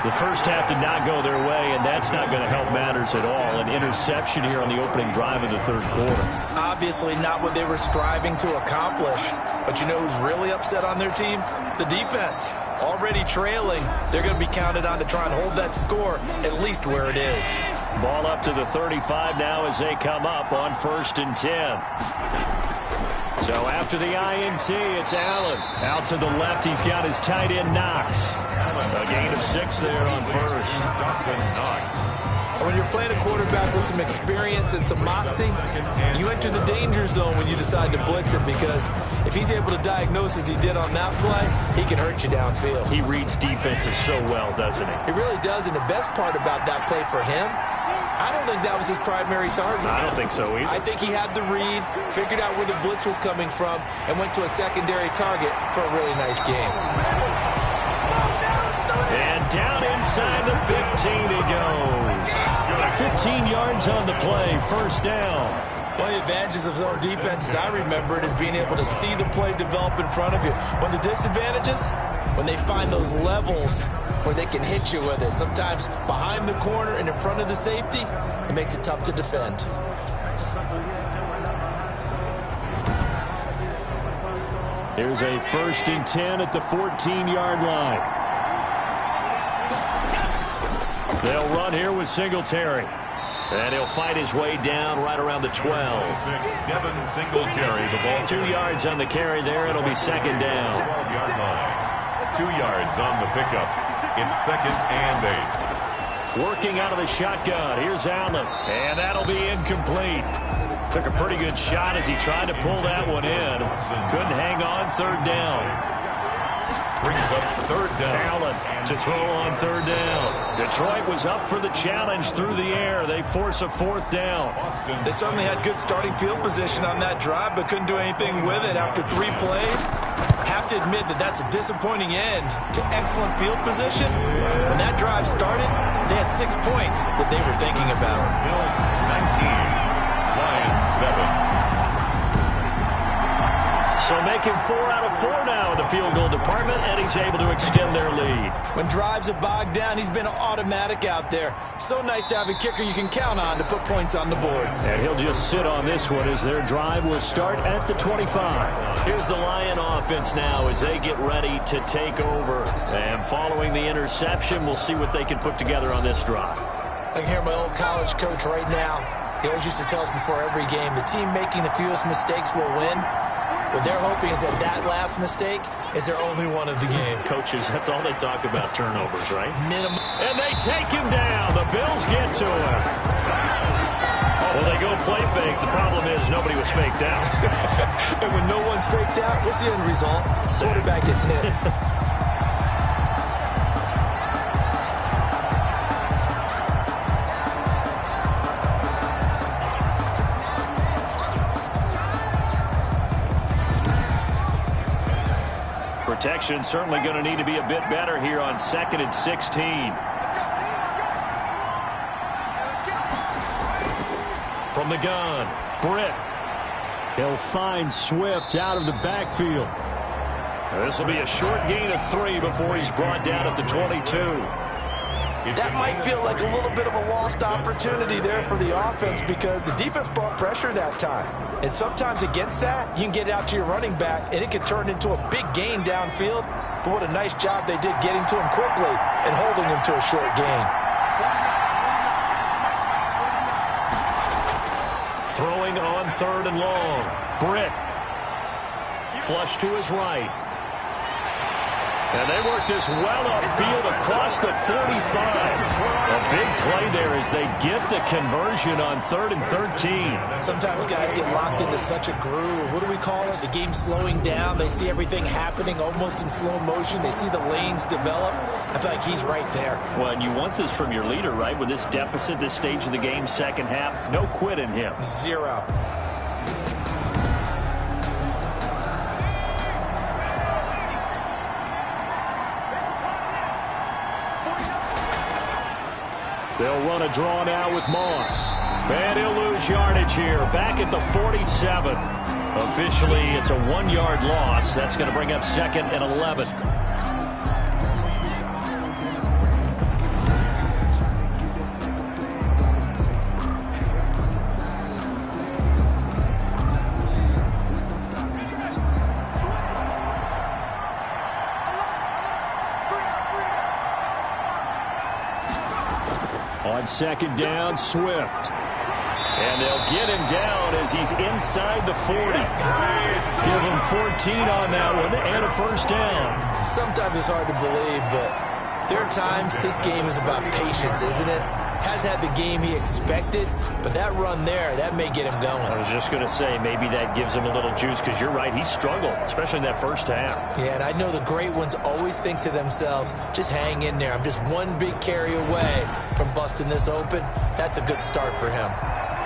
The first half did not go their way, and that's not going to help matters at all. An interception here on the opening drive of the third quarter. Obviously not what they were striving to accomplish. But you know who's really upset on their team? The defense. Already trailing, they're going to be counted on to try and hold that score at least where it is. Ball up to the 35 now as they come up on 1st and 10. So after the INT, it's Allen. Out to the left, he's got his tight end, Knox. A gain of 6 there on first. When you're playing a quarterback with some experience and some moxie, you enter the danger zone when you decide to blitz him, because if he's able to diagnose as he did on that play, he can hurt you downfield. He reads defenses so well, doesn't he? He really does, and the best part about that play for him, I don't think that was his primary target. I don't think so either. I think he had the read, figured out where the blitz was coming from, and went to a secondary target for a really nice game. And down inside the 15 he goes. 15 yards on the play, first down. One of the advantages of zone defense, as I remember it, is being able to see the play develop in front of you. One of the disadvantages, when they find those levels where they can hit you with it, sometimes behind the corner and in front of the safety, it makes it tough to defend. Here's a 1st and 10 at the 14-yard line. They'll run here with Singletary. And he'll fight his way down right around the 12. Devin Singletary, the ball. 2 yards on the carry there. It'll be 2nd down. 12-yard line. 2 yards on the pickup. It's 2nd and 8. Working out of the shotgun. Here's Allen. And that'll be incomplete. Took a pretty good shot as he tried to pull that one in. Couldn't hang on, 3rd down. Brings up 3rd down. Allen to throw on 3rd down. Detroit was up for the challenge through the air. They force a 4th down. They certainly had good starting field position on that drive, but couldn't do anything with it after 3 plays. Have to admit that that's a disappointing end to excellent field position. When that drive started, they had 6 points that they were thinking about. Bills 19, Lions 7. So making 4 out of 4 now in the field goal department, and he's able to extend their lead. When drives are bogged down, he's been automatic out there. So nice to have a kicker you can count on to put points on the board. And he'll just sit on this one as their drive will start at the 25. Here's the Lion offense now as they get ready to take over. And following the interception, we'll see what they can put together on this drive. I can hear my old college coach right now. He always used to tell us before every game, the team making the fewest mistakes will win. What they're hoping is that last mistake is their only one of the game. Coaches, that's all they talk about, turnovers, right? Minimum. And they take him down. The Bills get to him. Well, they go play fake. The problem is nobody was faked out. And when no one's faked out, what's the end result? Quarterback gets hit. Protection certainly going to need to be a bit better here on 2nd and 16. From the gun, Britt. He'll find Swift out of the backfield. This will be a short gain of 3 before he's brought down at the 22. That might feel like a little bit of a lost opportunity there for the offense because the defense brought pressure that time. And sometimes against that, you can get it out to your running back, and it can turn into a big gain downfield. But what a nice job they did getting to him quickly and holding him to a short gain. Throwing on 3rd and long. Britt. Flush to his right. And they work this well upfield across the 45. A big play there as they get the conversion on 3rd and 13. Sometimes guys get locked into such a groove. What do we call it? The game slowing down. They see everything happening almost in slow motion. They see the lanes develop. I feel like he's right there. Well, and you want this from your leader, right? With this deficit, this stage of the game, second half, no quit in him. 0. They'll run a draw now with Moss. And he'll lose yardage here. Back at the 47. Officially, it's a 1-yard loss. That's going to bring up 2nd and 11. On 2nd down, Swift. And they'll get him down as he's inside the 40. Give him 14 on that one and a first down. Sometimes it's hard to believe, but there are times this game is about patience, isn't it? Has had the game he expected, but that run there, that may get him going. I was just going to say, maybe that gives him a little juice because you're right, he struggled, especially in that first half. Yeah, and I know the great ones always think to themselves, just hang in there. I'm just one big carry away from busting this open. That's a good start for him.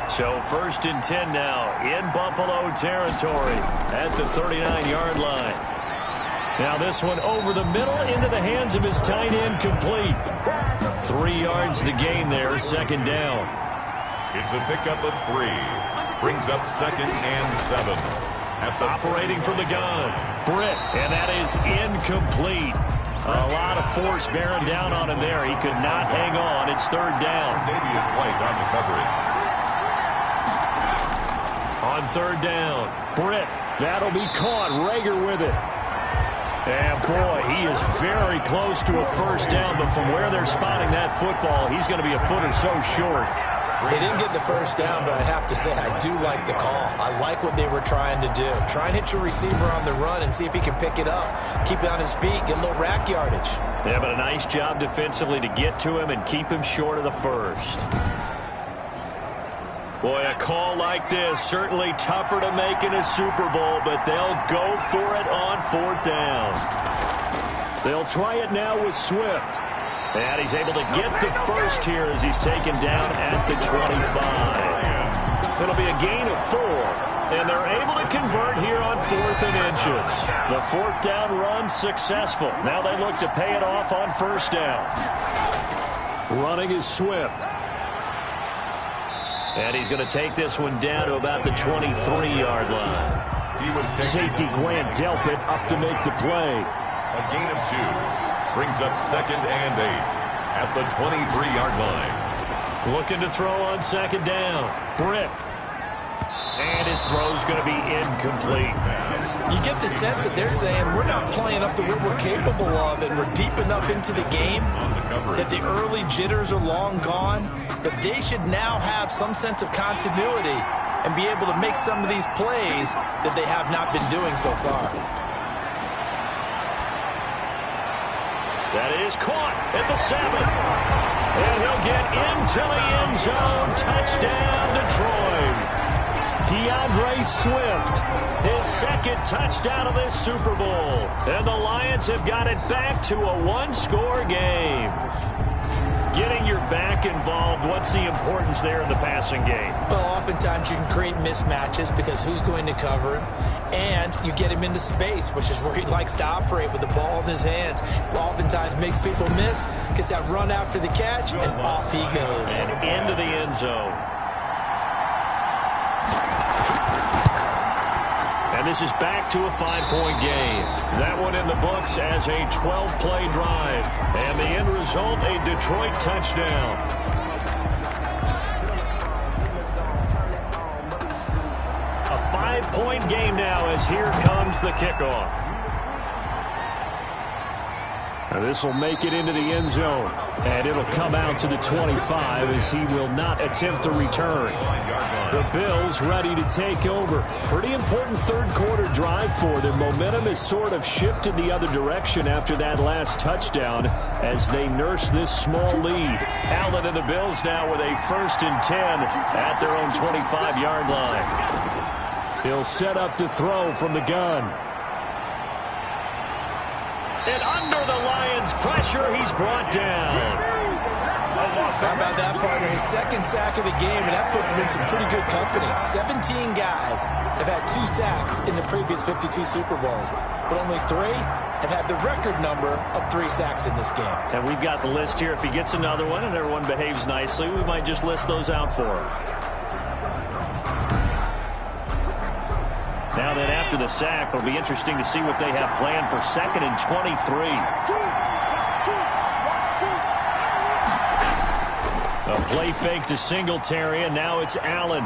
So 1st and 10 now in Buffalo territory at the 39-yard line. Now this one over the middle into the hands of his tight end, complete. 3 yards the gain there, 2nd down. It's a pickup of 3. Brings up 2nd and 7. Operating from the gun, Britt, and that is incomplete. A lot of force bearing down on him there. He could not hang on. It's 3rd down. Davius White on the coverage. On 3rd down, Britt. That'll be caught. Rager with it. And, boy, he is very close to a first down, but from where they're spotting that football, he's going to be a foot or so short. They didn't get the first down, but I have to say, I do like the call. I like what they were trying to do. Try and hit your receiver on the run and see if he can pick it up. Keep it on his feet, get a little rack yardage. Yeah, but a nice job defensively to get to him and keep him short of the first. Boy, a call like this, certainly tougher to make in a Super Bowl, but they'll go for it on 4th down. They'll try it now with Swift. And he's able to get the first here as he's taken down at the 25. It'll be a gain of 4. And they're able to convert here on 4th and inches. The 4th down run successful. Now they look to pay it off on 1st down. Running is Swift. And he's going to take this one down to about the 23-yard line. Safety Grant Delpit up to make the play. A gain of 2. Brings up 2nd and 8 at the 23-yard line. Looking to throw on 2nd down. Britt. And his throw's going to be incomplete. You get the sense that they're saying we're not playing up to what we're capable of, and we're deep enough into the game that the early jitters are long gone, that they should now have some sense of continuity and be able to make some of these plays that they have not been doing so far. That is caught at the 7. And he'll get into the end zone. Touchdown, Detroit. DeAndre Swift, his second touchdown of this Super Bowl. And the Lions have got it back to a one-score game. Getting your back involved, what's the importance there in the passing game? Well, oftentimes you can create mismatches because who's going to cover him? And you get him into space, which is where he likes to operate with the ball in his hands. Oftentimes makes people miss, gets that run after the catch, and off he goes. And into the end zone. And this is back to a 5-point game. That one in the books as a 12-play drive. And the end result, a Detroit touchdown. A 5-point game now as here comes the kickoff. And this will make it into the end zone. And it'll come out to the 25 as he will not attempt a return. The Bills ready to take over. Pretty important third-quarter drive for them. Momentum has sort of shifted the other direction after that last touchdown as they nurse this small lead. Allen and the Bills now with a 1st and 10 at their own 25-yard line. He'll set up to throw from the gun. And under the Lions' pressure, he's brought down. How about that, partner? His second sack of the game, and that puts him in some pretty good company. 17 guys have had 2 sacks in the previous 52 Super Bowls, but only 3 have had the record number of 3 sacks in this game. And we've got the list here. If he gets another one and everyone behaves nicely, we might just list those out for him. Now then, after the sack, it'll be interesting to see what they have planned for 2nd and 23. A play fake to Singletary, and now it's Allen.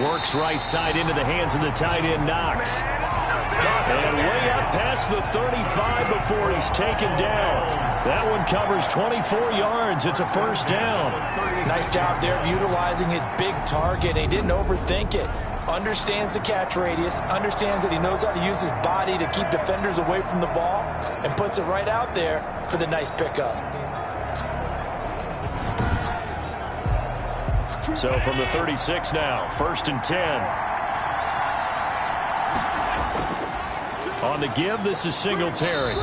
Works right side into the hands of the tight end, Knox. And way up past the 35 before he's taken down. That one covers 24 yards. It's a 1st down. Nice job there of utilizing his big target. He didn't overthink it. Understands the catch radius, understands that he knows how to use his body to keep defenders away from the ball, and puts it right out there for the nice pickup. So from the 36 now, 1st and 10. On the give, this is Singletary.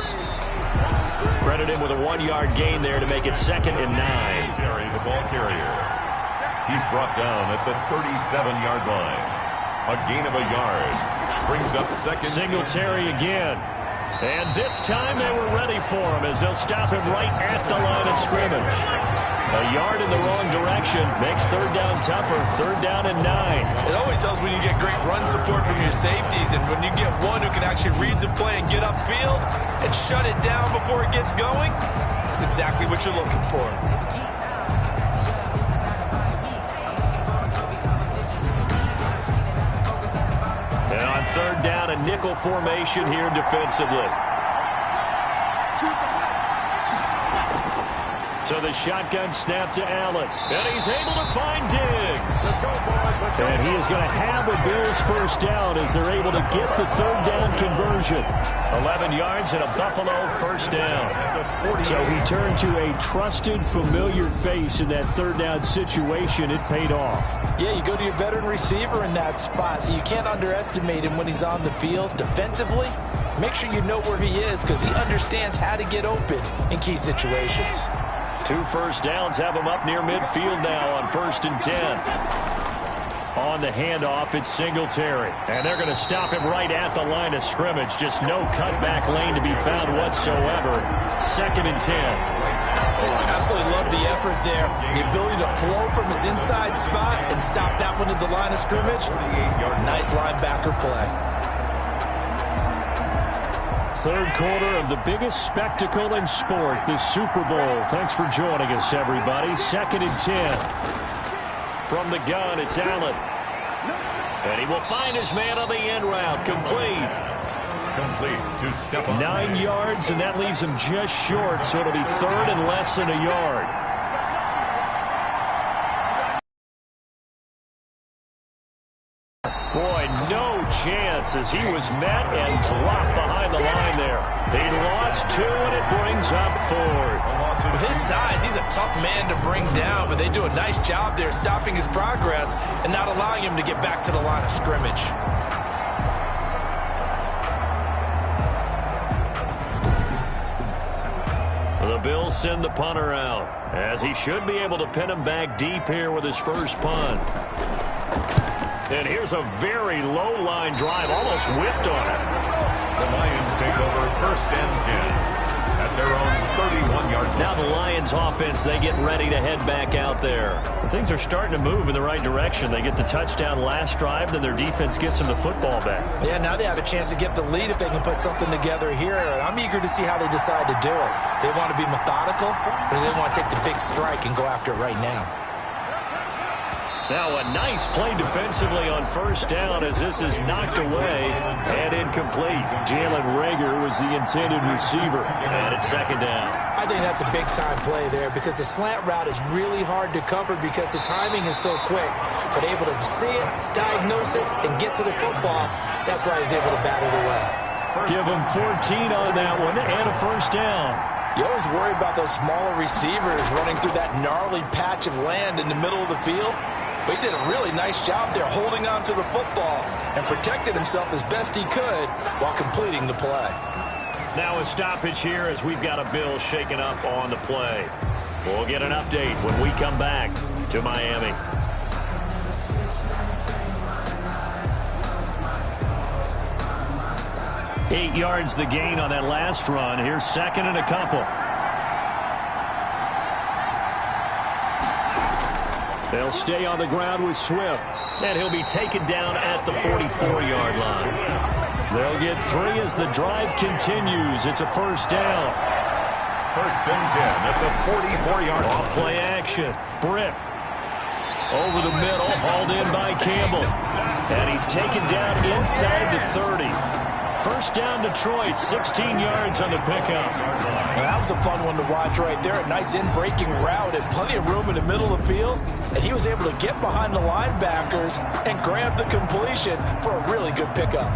Credit him with a 1-yard gain there to make it 2nd and 9. Terry, the ball carrier. He's brought down at the 37-yard line. A gain of a yard. Brings up 2nd. Singletary again. And this time they were ready for him as they'll stop him right at the line of scrimmage. A yard in the wrong direction makes 3rd down tougher. 3rd down and 9. It always helps when you get great run support from your safeties, and when you get one who can actually read the play and get upfield and shut it down before it gets going, that's exactly what you're looking for. And on 3rd down, a nickel formation here defensively. So the shotgun snap to Allen. And he's able to find Diggs. And he is going to have a Bills 1st down as they're able to get the 3rd down conversion. 11 yards and a Buffalo 1st down. So he turned to a trusted, familiar face in that 3rd down situation. It paid off. Yeah, you go to your veteran receiver in that spot, so you can't underestimate him when he's on the field defensively. Make sure you know where he is because he understands how to get open in key situations. 2 1st downs have him up near midfield now on 1st and 10. On the handoff, it's Singletary. And they're going to stop him right at the line of scrimmage. Just no cutback lane to be found whatsoever. 2nd and 10. Absolutely love the effort there. The ability to flow from his inside spot and stop that one at the line of scrimmage. Nice linebacker play. 3rd quarter of the biggest spectacle in sport, the Super Bowl. Thanks for joining us, everybody. 2nd and 10. From the gun, it's Allen. And he will find his man on the end route. Complete. To step on 9 yards, and that leaves him just short, so it'll be 3rd and less than a yard. Boy, no chance as he was met and dropped behind the line there. He lost 2, and it brings up 4th. With his size, he's a tough man to bring down, but they do a nice job there stopping his progress and not allowing him to get back to the line of scrimmage. The Bills send the punter out, as he should be able to pin him back deep here with his first punt. And here's a very low line drive, almost whiffed on it. The Lions take over 1st and 10 at their own 31-yard line. Now the Lions offense, they get ready to head back out there. Things are starting to move in the right direction. They get the touchdown last drive, then their defense gets them the football back. Yeah, now they have a chance to get the lead if they can put something together here. And I'm eager to see how they decide to do it. They want to be methodical, or do they want to take the big strike and go after it right now? Now a nice play defensively on 1st down as this is knocked away and incomplete. Jalen Reagor was the intended receiver, and it's 2nd down. I think that's a big-time play there because the slant route is really hard to cover because the timing is so quick. But able to see it, diagnose it, and get to the football, that's why he's able to bat it away. Give him 14 on that one and a 1st down. You always worry about those smaller receivers running through that gnarly patch of land in the middle of the field. But he did a really nice job there holding on to the football and protected himself as best he could while completing the play. Now a stoppage here as we've got a Bill shaken up on the play. We'll get an update when we come back to Miami. Eight yards the gain on that last run. Here's 2nd and a couple. They'll stay on the ground with Swift, and he'll be taken down at the 44-yard line. They'll get 3 as the drive continues. It's a 1st down. 1st and 10 at the 44-yard line. Off play action. Britt over the middle, hauled in by Campbell. And he's taken down inside the 30. 1st down Detroit, 16 yards on the pickup. Well, that was a fun one to watch right there. A nice in-breaking route and plenty of room in the middle of the field. And he was able to get behind the linebackers and grab the completion for a really good pickup.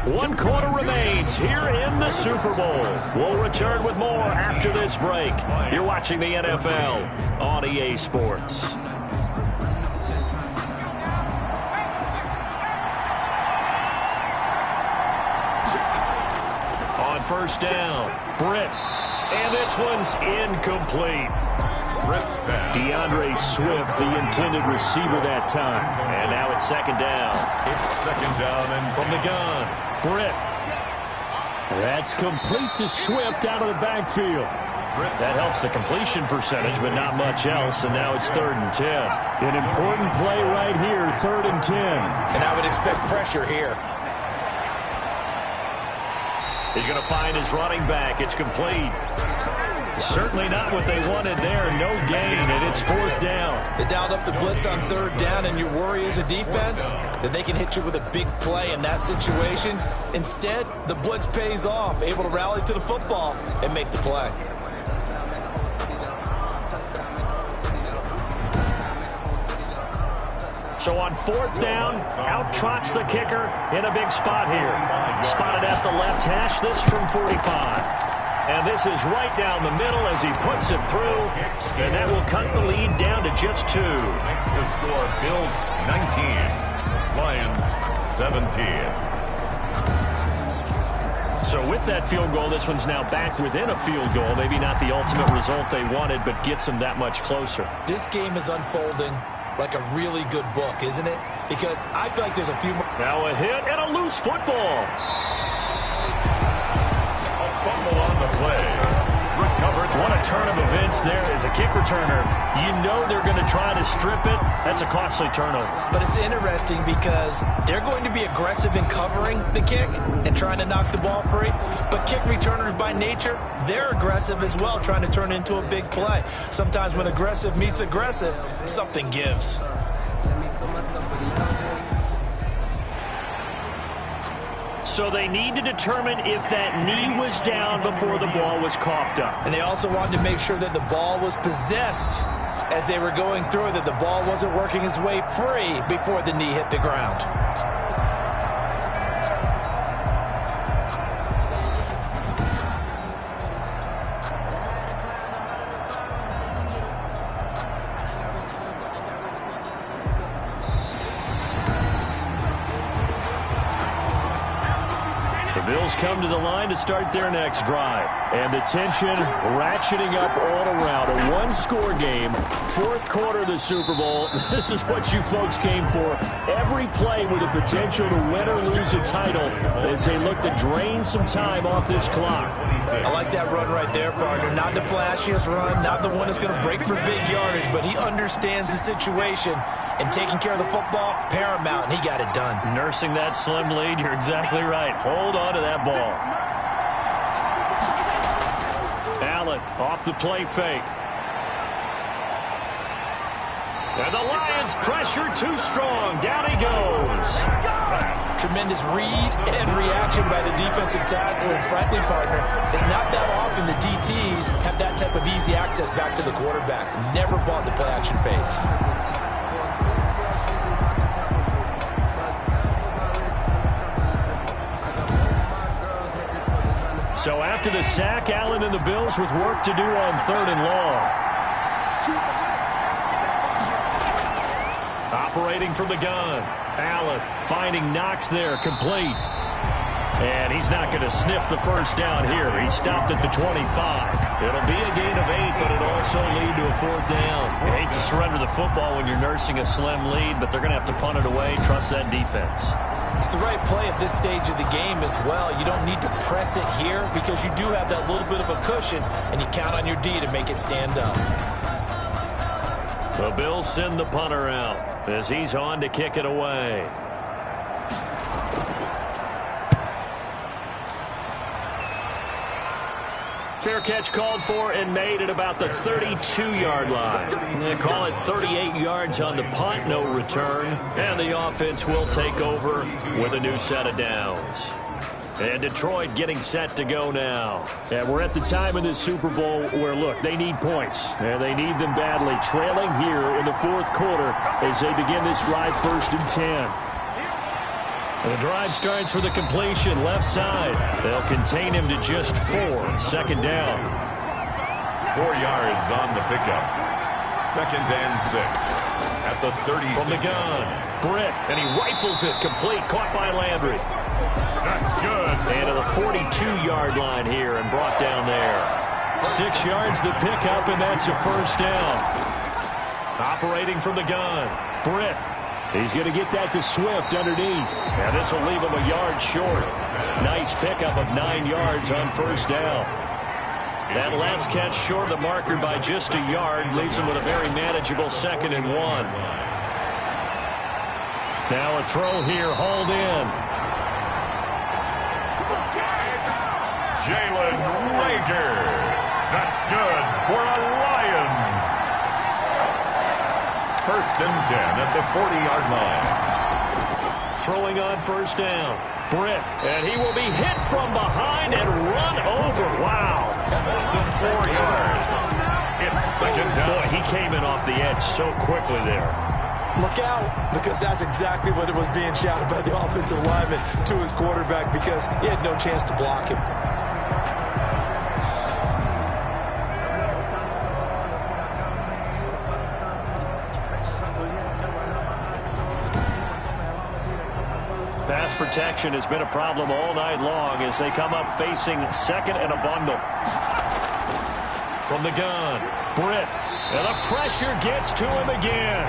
One quarter remains here in the Super Bowl. We'll return with more after this break. You're watching the NFL on EA Sports. On 1st down, Britt. And this one's incomplete. Britt's pass. DeAndre Swift, the intended receiver that time. And now it's 2nd down. It's 2nd down and From the gun, Britt. That's complete to Swift out of the backfield. That helps the completion percentage, but not much else, and now it's 3rd and 10. An important play right here, 3rd and 10. And I would expect pressure here. He's going to find his running back. It's complete. Certainly not what they wanted there. No gain, and it's 4th down. They dialed up the blitz on 3rd down, and your worry as a defense that they can hit you with a big play in that situation. Instead, the blitz pays off, able to rally to the football and make the play. So on 4th down, out trots the kicker in a big spot here. Spotted at the left hash, this from 45. And this is right down the middle as he puts it through. And that will cut the lead down to just 2. makes the score Bills 19, Lions 17. So with that field goal, this one's now back within a field goal. Maybe not the ultimate result they wanted, but gets them that much closer. This game is unfolding like a really good book, isn't it? Because I feel like there's a few more. Now a hit and a loose football. Fumble on the play. Recovered. What a turn of events there as a kick returner. You know they're going to try to strip it. That's a costly turnover. But it's interesting because they're going to be aggressive in covering the kick and trying to knock the ball free. But kick returners by nature, they're aggressive as well, trying to turn it into a big play. Sometimes when aggressive meets aggressive, something gives. So they need to determine if that knee was down before the ball was coughed up. And they also wanted to make sure that the ball was possessed as they were going through it, that the ball wasn't working its way free before the knee hit the ground. Bills come to the line to start their next drive. And the tension ratcheting up all around. A one-score game, fourth quarter of the Super Bowl. This is what you folks came for. Every play with the potential to win or lose a title as they look to drain some time off this clock. I like that run right there, partner. Not the flashiest run, not the one that's going to break for big yardage, but he understands the situation, and taking care of the football, paramount, and he got it done. Nursing that slim lead, you're exactly right. Hold on to that ball. Allen off the play fake. And the Lions pressure too strong. Down he goes. Tremendous read and reaction by the defensive tackle, and frankly, partner, it's not that often the DTs have that type of easy access back to the quarterback. Never bought the play action fake. So after the sack, Allen and the Bills with work to do on 3rd and long. Operating from the gun. Allen finding Knox there, complete. And he's not going to sniff the first down here. He stopped at the 25. It'll be a gain of 8, but it'll also lead to a 4th down. You hate to surrender the football when you're nursing a slim lead, but they're going to have to punt it away. Trust that defense. It's the right play at this stage of the game as well. You don't need to press it here because you do have that little bit of a cushion, and you count on your D to make it stand up. The Bills send the punter out as he's on to kick it away. Fair catch called for and made at about the 32-yard line. They call it 38 yards on the punt, no return. And the offense will take over with a new set of downs. And Detroit getting set to go now. And we're at the time in this Super Bowl where, look, they need points. And they need them badly. Trailing here in the fourth quarter as they begin this drive 1st and 10. The drive starts with a completion left side. They'll contain him to just 4. 2nd down. 4 yards on the pickup. 2nd and 6. At the 36. From the gun, Britt, and he rifles it complete. Caught by Landry. That's good. And to the 42-yard line here and brought down there. 6 yards the pickup, and that's a 1st down. Operating from the gun, Britt. He's going to get that to Swift underneath. And this will leave him a yard short. Nice pickup of 9 yards on 1st down. That last catch short of the marker by just a yard leaves him with a very manageable 2nd and 1. Now a throw here, hauled in. Jalen Reagor. That's good for a Lions. 1st and 10 at the 40-yard line. Throwing on 1st down. Britt, and he will be hit from behind and run over. Wow. Some 4 yards. It's 2nd down. Boy, he came in off the edge so quickly there. Look out, because that's exactly what it was being shouted by the offensive lineman to his quarterback, because he had no chance to block him. Pass protection has been a problem all night long as they come up facing 2nd and a bundle. From the gun, Britt. And the pressure gets to him again.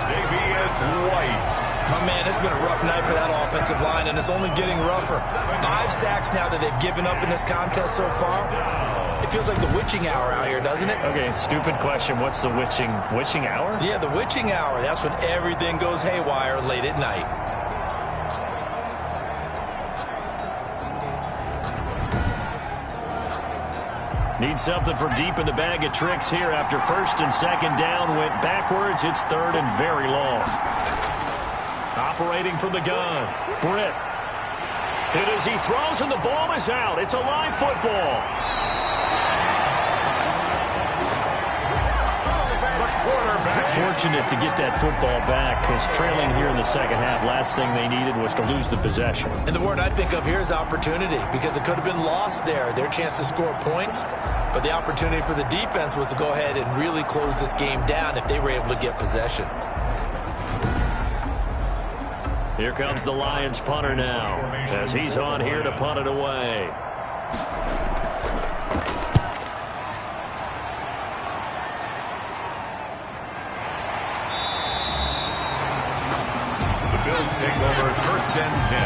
Davius White. My man, it's been a rough night for that offensive line, and it's only getting rougher. 5 sacks now that they've given up in this contest so far. It feels like the witching hour out here, doesn't it? Okay, stupid question. What's the witching hour? Yeah, the witching hour. That's when everything goes haywire late at night. Need something from deep in the bag of tricks here after 1st and 2nd down. Went backwards. It's 3rd and very long. Operating from the gun, Britt. And as he throws and the ball is out, it's a live football. Fortunate to get that football back because trailing here in the second half, last thing they needed was to lose the possession. And the word I think of here is opportunity because it could have been lost there, their chance to score points. But the opportunity for the defense was to go ahead and really close this game down if they were able to get possession. Here comes the Lions punter now as he's on here to punt it away. Bills take over 1st and 10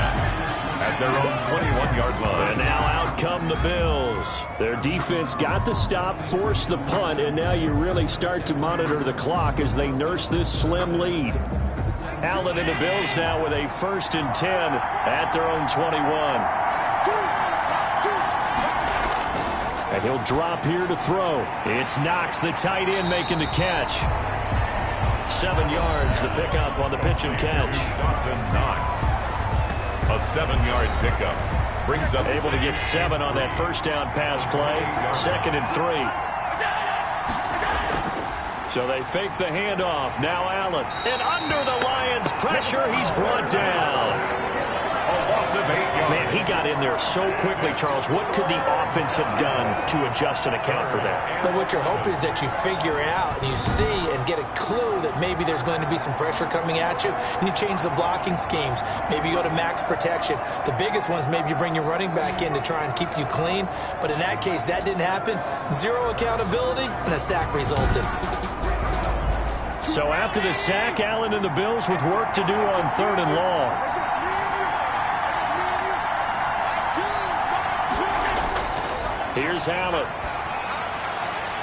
at their own 21-yard line. And now out come the Bills. Their defense got the stop, forced the punt, and now you really start to monitor the clock as they nurse this slim lead. Allen and the Bills now with a 1st and 10 at their own 21. And he'll drop here to throw. It's Knox, the tight end, making the catch. 7 yards, the pickup on the pitch and catch. Dawson Knox. A 7-yard pickup. Brings up able to get 7 on that first down pass play. 2nd and 3. So they fake the handoff. Now Allen. And under the Lions' pressure, he's brought down. a loss of 8 yards. Man, he got in there so quickly, Charles. What could the offense have done to adjust and account for that? But what you're hoping is that you figure out and you see and get a clue that maybe there's going to be some pressure coming at you, and you change the blocking schemes. Maybe you go to max protection. The biggest one is maybe you bring your running back in to try and keep you clean. But in that case, that didn't happen. Zero accountability, and a sack resulted. So after the sack, Allen and the Bills with work to do on 3rd and long. Here's Allen.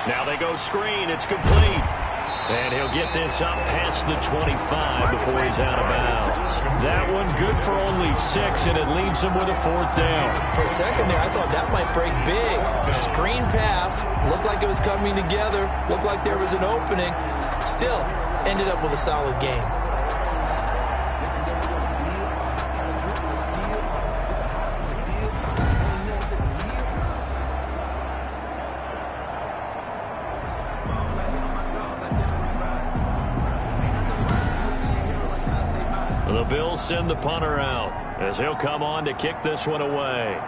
Now they go screen. It's complete. And he'll get this up past the 25 before he's out of bounds. That one good for only 6, and it leaves him with a 4th down. For a second there, I thought that might break big. Screen pass. Looked like it was coming together. Looked like there was an opening. Still, ended up with a solid game. The Bills send the punter out as he'll come on to kick this one away.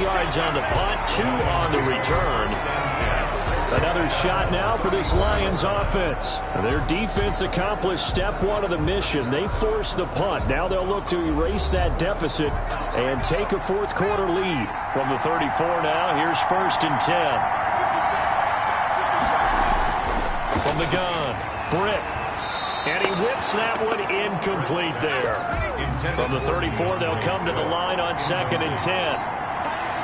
Yards on the punt, 2 on the return. Another shot now for this Lions offense. Their defense accomplished step 1 of the mission. They forced the punt. Now they'll look to erase that deficit and take a 4th quarter lead. From the 34 now, here's 1st and 10. From the gun, Britt. And he whips that one incomplete there. From the 34, they'll come to the line on 2nd and 10.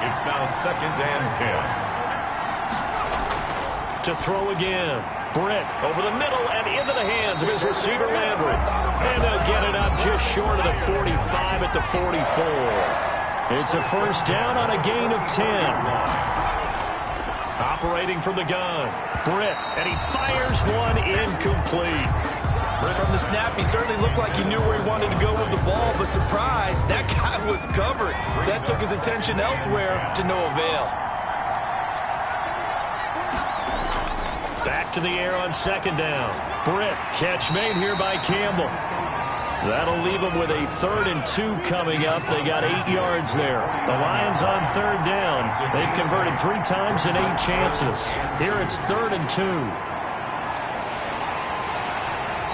It's now 2nd and 10. To throw again. Britt over the middle and into the hands of his receiver Landry. And they'll get it up just short of the 45 at the 44. It's a 1st down on a gain of 10. Operating from the gun. Britt, and he fires one incomplete. From the snap, he certainly looked like he knew where he wanted to go with the ball, but surprise, that guy was covered. So that took his attention elsewhere to no avail. Back to the air on 2nd down. Britt, catch made here by Campbell. That'll leave them with a 3rd and 2 coming up. They got 8 yards there. The Lions on 3rd down. They've converted 3 times in 8 chances. Here it's 3rd and 2.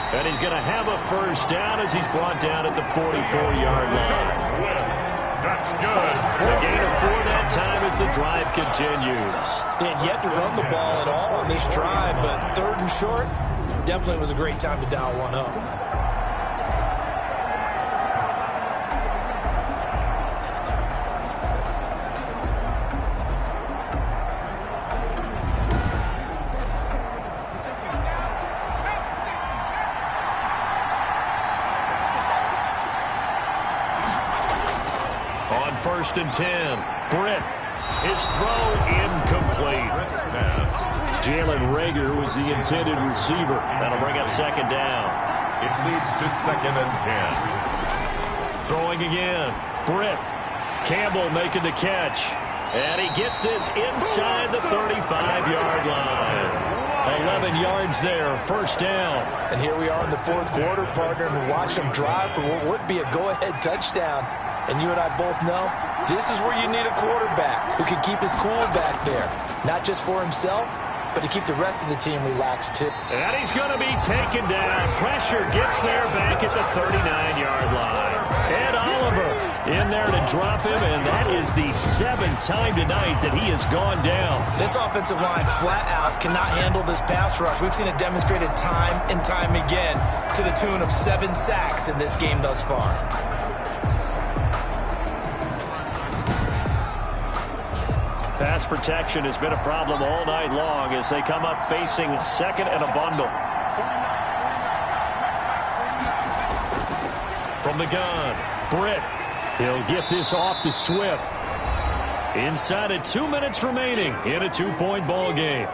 And he's going to have a 1st down as he's brought down at the 44-yard line. That's good. A gain of 4 that time as the drive continues. They had yet to run the ball at all on this drive, but 3rd and short definitely was a great time to dial one up. On 1st and 10, Britt His throw incomplete. Jalen Reagor was the intended receiver. That'll bring up second down. It leads to 2nd and 10. Throwing again. Britt. Campbell making the catch. And he gets this inside the 35-yard line. 11 yards there, first down. And here we are in the fourth quarter, partner, and watch them drive for what would be a go-ahead touchdown. And you and I both know this is where you need a quarterback who can keep his cool back there. Not just for himself, but to keep the rest of the team relaxed, too. And he's going to be taken down. Pressure gets there back at the 39-yard line. Ed Oliver in there to drop him, and that is the 7th time tonight that he has gone down. This offensive line flat out cannot handle this pass rush. We've seen it demonstrated time and time again to the tune of 7 sacks in this game thus far. Pass protection has been a problem all night long as they come up facing second and a bundle. From the gun, Britt. He'll get this off to Swift. Inside of 2 minutes remaining in a 2-point ball game.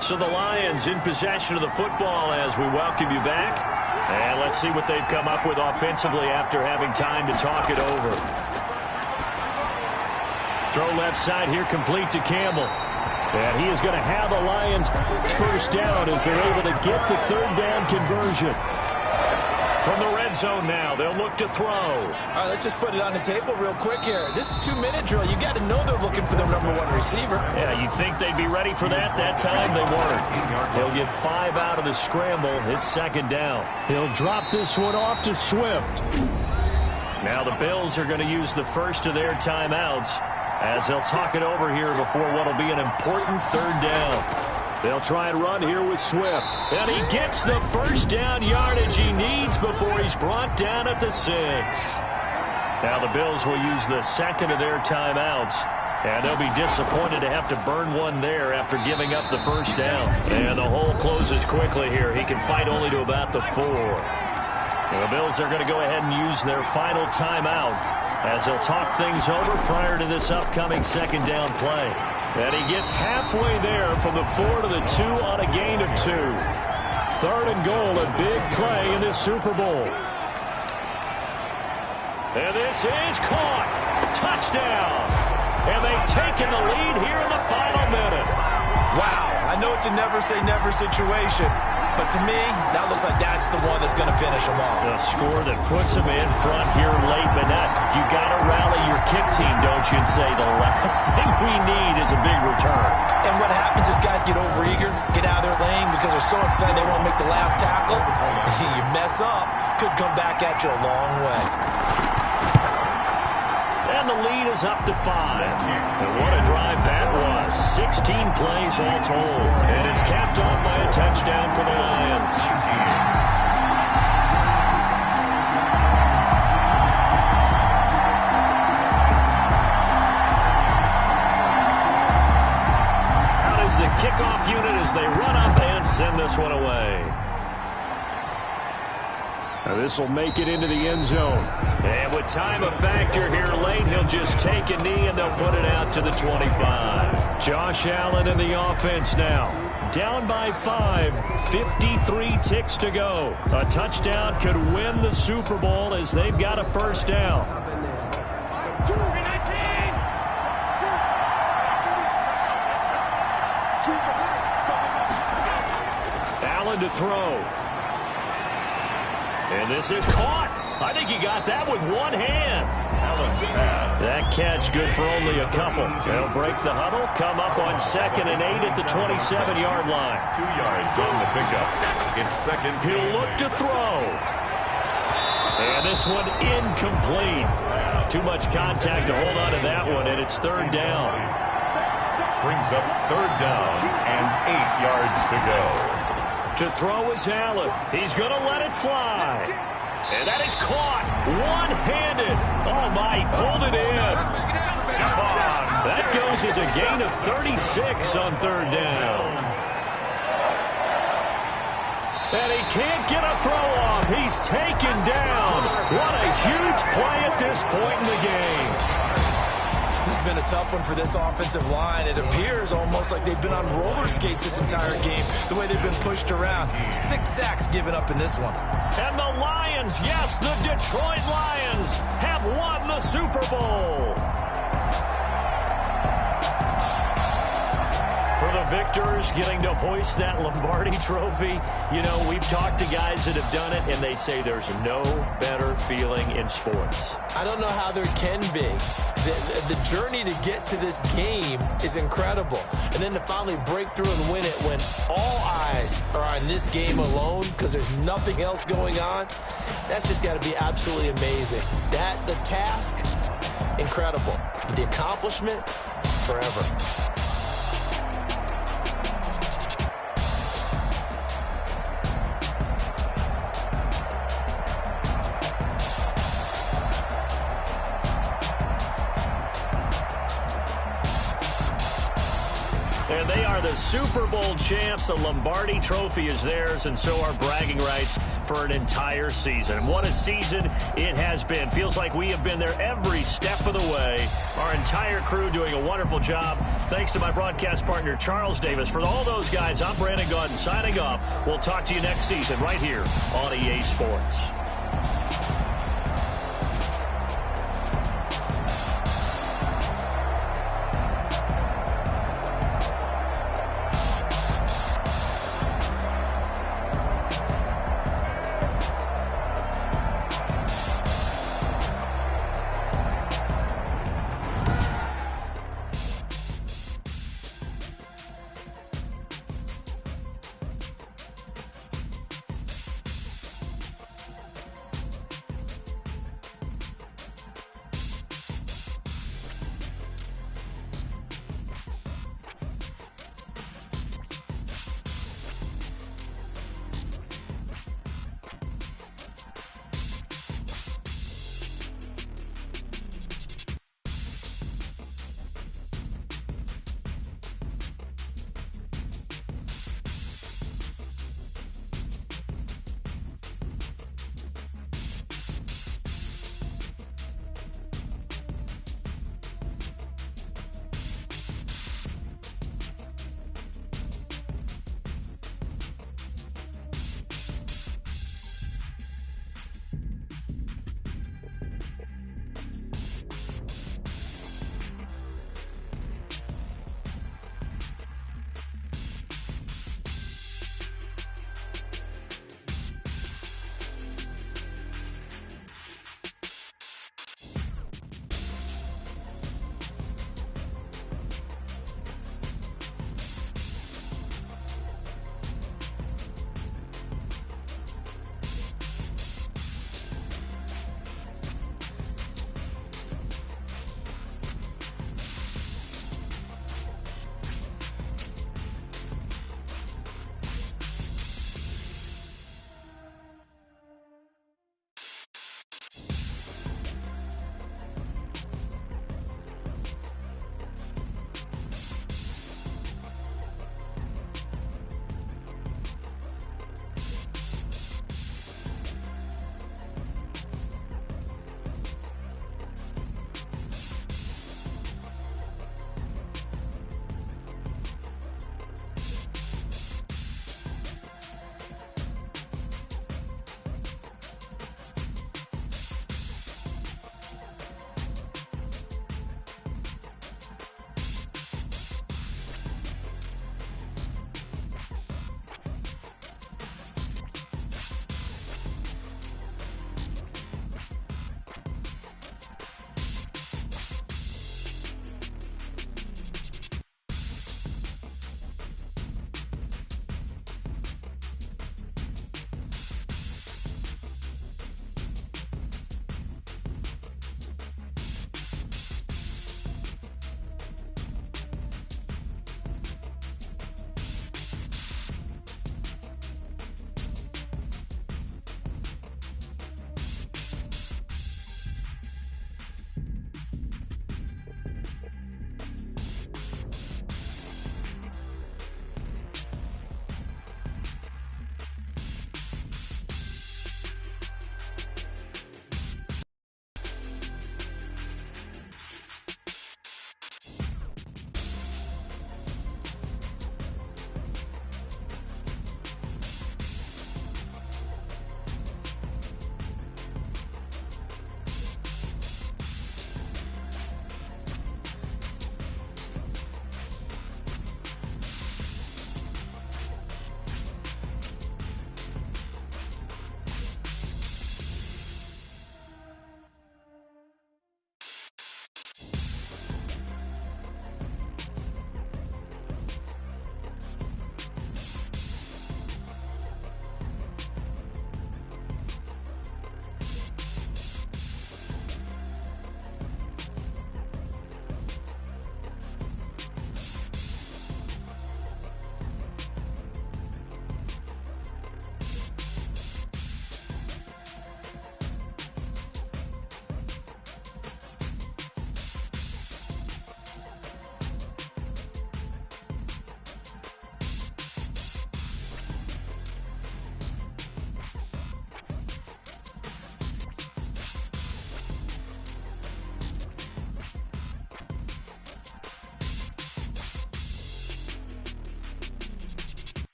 So the Lions in possession of the football as we welcome you back. And let's see what they've come up with offensively after having time to talk it over. Throw left side here complete to Campbell. And he is going to have the Lions first down as they're able to get the third down conversion. From the red zone now, they'll look to throw. All right, let's just put it on the table real quick here. This is 2-minute drill. You got to know they're looking for their number 1 receiver. Yeah, you think they'd be ready for that? That time they weren't. He'll get 5 out of the scramble. It's second down. He'll drop this one off to Swift. Now the Bills are going to use the first of their timeouts as they'll talk it over here before what will be an important third down. They'll try and run here with Swift. And he gets the first down yardage he needs before he's brought down at the 6. Now the Bills will use the second of their timeouts. And they'll be disappointed to have to burn one there after giving up the first down. And the hole closes quickly here. He can fight only to about the 4. And the Bills are going to go ahead and use their final timeout as they'll talk things over prior to this upcoming second down play. And he gets halfway there from the 4 to the 2 on a gain of 2. Third and goal, a big play in this Super Bowl. And this is caught. Touchdown. And they've taken the lead here in the final minute. Wow, I know it's a never-say-never situation, but to me, that looks like that's the one that's going to finish them off. The score that puts them in front here late, but not. You got to rally your kick team, don't you, and say the last thing we need is a big return. And what happens is guys get overeager, get out of their lane because they're so excited they want to make the last tackle. You mess up, could come back at you a long way. And the lead is up to 5. And what a drive that was. 16 plays all told. And it's capped off by a touchdown for the Lions. Out is the kickoff unit as they run up and send this one away. Now this will make it into the end zone. And with time a factor here late, he'll just take a knee and they'll put it out to the 25. Josh Allen in the offense now. Down by 5, 53 ticks to go. A touchdown could win the Super Bowl as they've got a first down. Allen to throw. And this is caught. I think he got that with one hand. That catch good for only a couple. They'll break the huddle, come up on 2nd and 8 at the 27-yard line. 2 yards on the pickup. It's second. He'll look to throw. And this one incomplete. Too much contact to hold on to that one, and it's third down. Brings up third down and 8 yards to go. To throw is Allen. He's going to let it fly. And that is caught. One-handed. Oh, my. He pulled it in. That goes as a gain of 36 on third down. And he can't get a throw off. He's taken down. What a huge play at this point in the game. This has been a tough one for this offensive line. It appears almost like they've been on roller skates this entire game, the way they've been pushed around. 6 sacks given up in this one. And the Lions, yes, the Detroit Lions have won the Super Bowl. For the victors, getting to hoist that Lombardi trophy, you know, we've talked to guys that have done it, and they say there's no better feeling in sports. I don't know how there can be. The journey to get to this game is incredible. And then to finally break through and win it when all eyes are on this game alone because there's nothing else going on, that's just got to be absolutely amazing. The task, incredible. But the accomplishment, forever. And they are the Super Bowl champs. The Lombardi trophy is theirs, and so are bragging rights for an entire season. What a season it has been. Feels like we have been there every step of the way. Our entire crew doing a wonderful job. Thanks to my broadcast partner, Charles Davis. For all those guys, I'm Brandon Gaudin signing off. We'll talk to you next season right here on EA Sports.